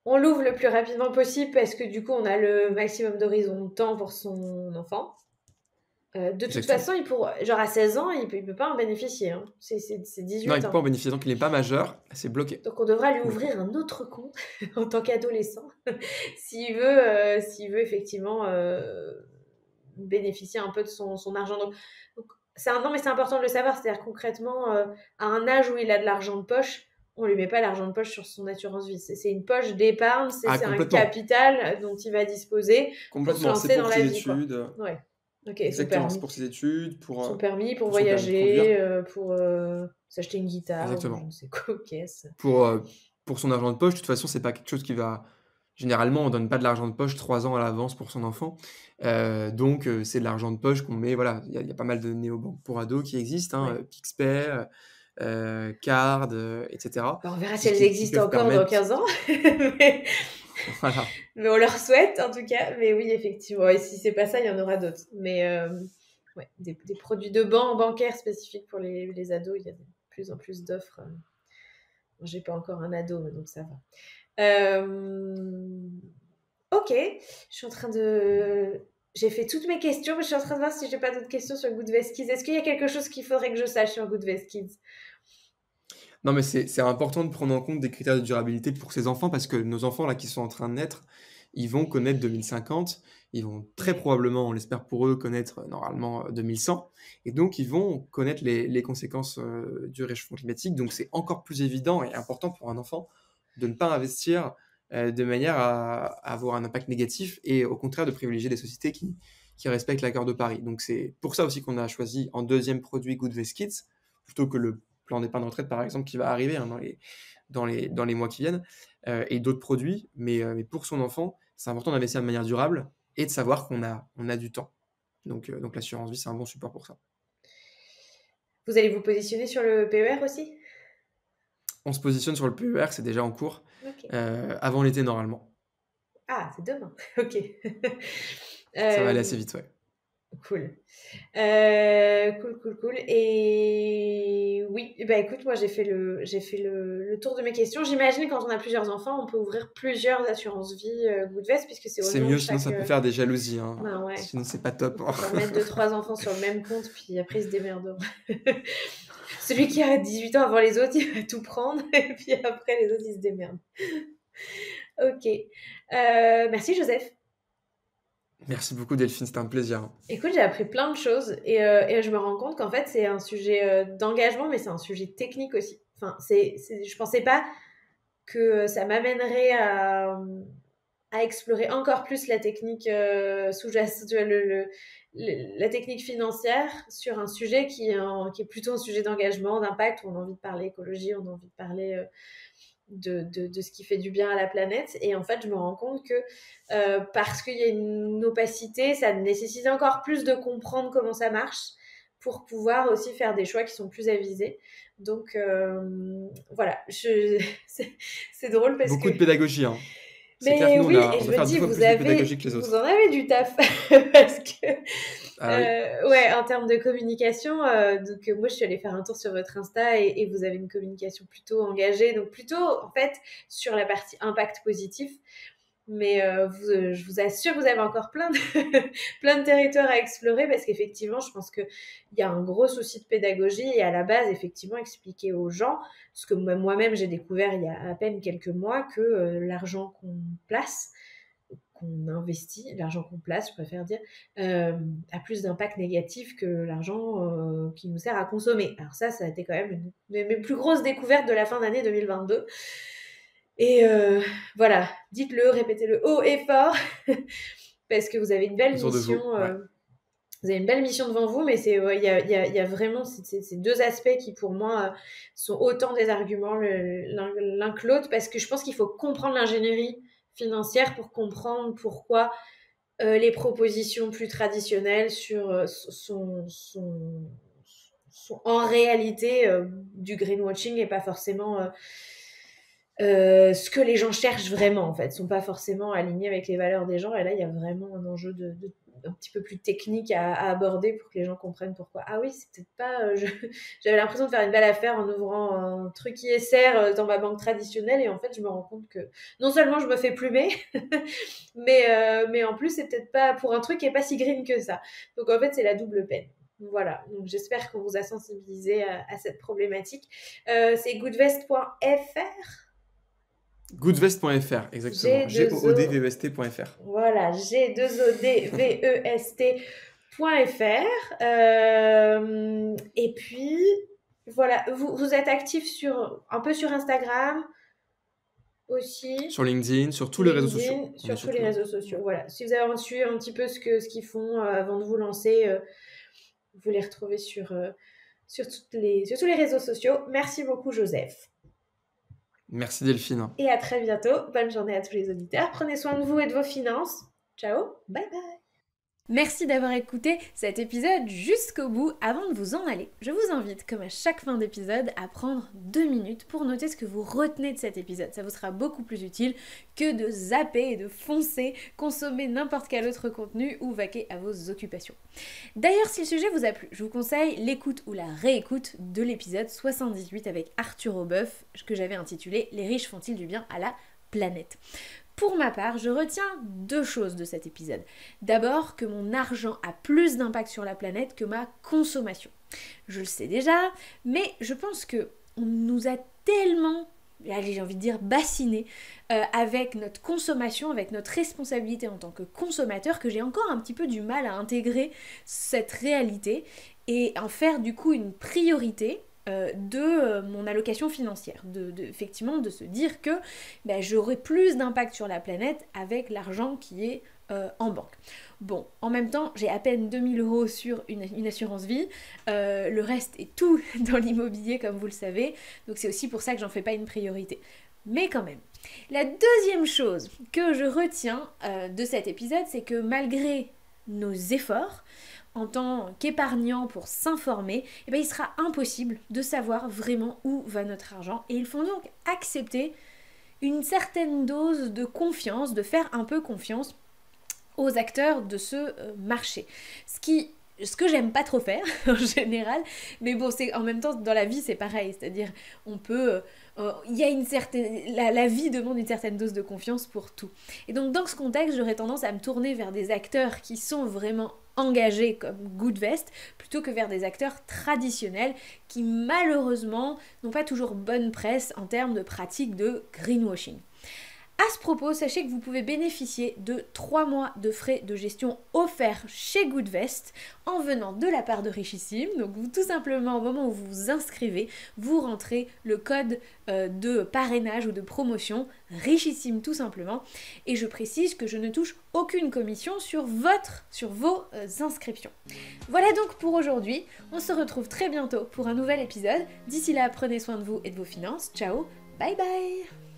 on l'ouvre le plus rapidement possible parce que du coup, on a le maximum d'horizon de temps pour son enfant. De toute Exactement. façon, genre à 16 ans, il peut pas en bénéficier. Hein. C'est 18 Non, il ne peut ans. pas en bénéficier tant qu'il n'est pas majeur. C'est bloqué. Donc on devra lui Donc, ouvrir un autre compte en tant qu'adolescent s'il veut effectivement bénéficier un peu de son argent. Donc, non, mais c'est important de le savoir. C'est-à-dire concrètement, à un âge où il a de l'argent de poche, on lui met pas l'argent de poche sur son assurance vie. C'est une poche d'épargne, c'est un complètement. capital dont il va disposer pour se Complètement. C'est lancer dans pour la ses vie. Quoi. études. Ouais. Ok, Exactement, c'est pour ses études, pour son permis pour son permis de voyager, conduire. pour s'acheter une guitare, ou je Exactement. ne sais quoi, caisse. Pour son argent de poche, de toute façon, c'est pas quelque chose qui va. Généralement, on donne pas de l'argent de poche 3 ans à l'avance pour son enfant. Donc, c'est de l'argent de poche qu'on met. Voilà, il y a pas mal de néobanques pour ados qui existent, hein, Ouais. Pixpay, Card, etc. On verra si qui- elles qui existent peuvent encore dans permettre. 15 ans. mais, Voilà. mais on leur souhaite en tout cas. Mais oui, effectivement. Et si c'est pas ça, il y en aura d'autres. Mais ouais, des produits de bancaires spécifiques pour les ados, il y a de plus en plus d'offres. J'ai pas encore un ado, donc ça va. Ok, je suis en train de... J'ai fait toutes mes questions, mais je suis en train de voir si j'ai pas d'autres questions sur Goodvest Kids. Est-ce qu'il y a quelque chose qu'il faudrait que je sache sur Goodvest Kids? Non, mais c'est important de prendre en compte des critères de durabilité pour ces enfants parce que nos enfants là qui sont en train de naître, ils vont connaître 2050, ils vont très Ouais. probablement, on l'espère pour eux, connaître normalement 2100 et donc ils vont connaître les conséquences du réchauffement climatique. Donc c'est encore plus évident et important pour un enfant de ne pas investir de manière à avoir un impact négatif et au contraire de privilégier des sociétés qui respectent l'accord de Paris. Donc c'est pour ça aussi qu'on a choisi en deuxième produit Goodvest Kids plutôt que le plan d'épargne retraite, par exemple, qui va arriver hein, dans les mois qui viennent, et d'autres produits. Mais pour son enfant, c'est important d'investir de manière durable et de savoir qu'on a du temps. Donc l'assurance vie, c'est un bon support pour ça. Vous allez vous positionner sur le PER aussi? On se positionne sur le PER, c'est déjà en cours, Ok. avant l'été normalement. Ah, c'est demain. Ok. Ça va aller assez vite, ouais. Cool. Cool. Et oui, bah écoute, moi j'ai fait le tour de mes questions. J'imagine quand on a plusieurs enfants, on peut ouvrir plusieurs assurances vie Goodvest puisque c'est au C'est nom de mieux, sinon ça peut faire des jalousies. Hein. Bah ouais. Sinon, c'est pas top. On peut mettre 2-3 enfants sur le même compte, puis après ils se démerderont. Celui qui a 18 ans avant les autres, il va tout prendre, et puis après les autres, ils se démerdent. Ok. Merci Joseph. Merci beaucoup Delphine, c'était un plaisir. Écoute, j'ai appris plein de choses et je me rends compte qu'en fait, c'est un sujet d'engagement, mais c'est un sujet technique aussi. Enfin, je pensais pas que ça m'amènerait à explorer encore plus la technique sous-jacente, la technique financière sur un sujet qui est plutôt un sujet d'engagement, d'impact, où on a envie de parler écologie, on a envie de parler de ce qui fait du bien à la planète. Et en fait, je me rends compte que parce qu'il y a une opacité, ça nécessite encore plus de comprendre comment ça marche pour pouvoir aussi faire des choix qui sont plus avisés. Donc voilà, c'est drôle parce Beaucoup que... de pédagogie. Hein. C'est Mais clair que nous, oui, on et doit je me faire dis, 2 fois plus de pédagogie que les vous autres. en avez du taf parce que, Ah oui. ouais, en termes de communication, donc moi je suis allée faire un tour sur votre Insta et vous avez une communication plutôt engagée, donc plutôt en fait sur la partie impact positif. Mais je vous assure que vous avez encore plein de territoires à explorer parce qu'effectivement, je pense qu'il y a un gros souci de pédagogie et à la base, effectivement, expliquer aux gens, ce que moi-même j'ai découvert il y a à peine quelques mois, que l'argent qu'on place, qu'on investit, l'argent qu'on place, je préfère dire, a plus d'impact négatif que l'argent qui nous sert à consommer. Alors ça a été quand même une de mes plus grosses découvertes de la fin d'année 2022. Et voilà, dites-le, répétez-le haut et fort, parce que vous avez une belle mission. Vous avez une belle mission devant vous, mais il y a vraiment ces deux aspects qui, pour moi, sont autant des arguments l'un que l'autre, parce que je pense qu'il faut comprendre l'ingénierie financière pour comprendre pourquoi les propositions plus traditionnelles sont en réalité du greenwashing et pas forcément ce que les gens cherchent vraiment, en fait, sont pas forcément alignés avec les valeurs des gens. Et là, il y a vraiment un enjeu un petit peu plus technique à aborder pour que les gens comprennent pourquoi. Ah oui, c'est peut-être pas... J'avais l'impression de faire une belle affaire en ouvrant un truc ISR dans ma banque traditionnelle et en fait, je me rends compte que non seulement je me fais plumer, mais en plus, c'est peut-être pas pour un truc qui est pas si green que ça. Donc en fait, c'est la double peine. Voilà, donc j'espère qu'on vous a sensibilisé à cette problématique. C'est goodvest.fr. Goodvest.fr, exactement. Godvest.fr. Voilà, G2ODVEST.fr. Et puis, voilà, vous êtes actif un peu sur Instagram aussi. Sur LinkedIn, sur tous les réseaux sociaux. Sur tous les réseaux sociaux, voilà. Si vous avez envie de suivre un petit peu ce qu'ils font avant de vous lancer, vous les retrouvez sur tous les réseaux sociaux. Merci beaucoup, Joseph. Merci Delphine. Et à très bientôt. Bonne journée à tous les auditeurs. Prenez soin de vous et de vos finances. Ciao, bye bye. Merci d'avoir écouté cet épisode jusqu'au bout. Avant de vous en aller, je vous invite, comme à chaque fin d'épisode, à prendre 2 minutes pour noter ce que vous retenez de cet épisode. Ça vous sera beaucoup plus utile que de zapper et de foncer, consommer n'importe quel autre contenu ou vaquer à vos occupations. D'ailleurs, si le sujet vous a plu, je vous conseille l'écoute ou la réécoute de l'épisode 78 avec Arthur Aubeuf, que j'avais intitulé « Les riches font-ils du bien à la planète ?» Pour ma part, je retiens 2 choses de cet épisode. D'abord, que mon argent a plus d'impact sur la planète que ma consommation. Je le sais déjà, mais je pense qu'on nous a tellement, allez, j'ai envie de dire, bassinés avec notre consommation, avec notre responsabilité en tant que consommateur, que j'ai encore un petit peu du mal à intégrer cette réalité et en faire du coup une priorité de mon allocation financière, effectivement de se dire que j'aurai plus d'impact sur la planète avec l'argent qui est en banque. Bon, en même temps, j'ai à peine 2 000 € sur une assurance vie, le reste est tout dans l'immobilier comme vous le savez, donc c'est aussi pour ça que j'en fais pas une priorité. Mais quand même. La deuxième chose que je retiens de cet épisode, c'est que malgré nos efforts, en tant qu'épargnant pour s'informer, il sera impossible de savoir vraiment où va notre argent. Et il faut donc accepter une certaine dose de confiance, de faire un peu confiance aux acteurs de ce marché. Ce que j'aime pas trop faire en général, mais bon, c'est en même temps dans la vie c'est pareil, c'est-à-dire on peut, il y a une certaine, la vie demande une certaine dose de confiance pour tout. Et donc dans ce contexte, j'aurais tendance à me tourner vers des acteurs qui sont vraiment engagés comme Goodvest plutôt que vers des acteurs traditionnels qui malheureusement n'ont pas toujours bonne presse en termes de pratiques de greenwashing. À ce propos, sachez que vous pouvez bénéficier de 3 mois de frais de gestion offerts chez Goodvest en venant de la part de Richissime. Donc vous, tout simplement au moment où vous vous inscrivez, vous rentrez le code de parrainage ou de promotion Richissime tout simplement. Et je précise que je ne touche aucune commission sur vos inscriptions. Voilà donc pour aujourd'hui. On se retrouve très bientôt pour un nouvel épisode. D'ici là, prenez soin de vous et de vos finances. Ciao, bye bye.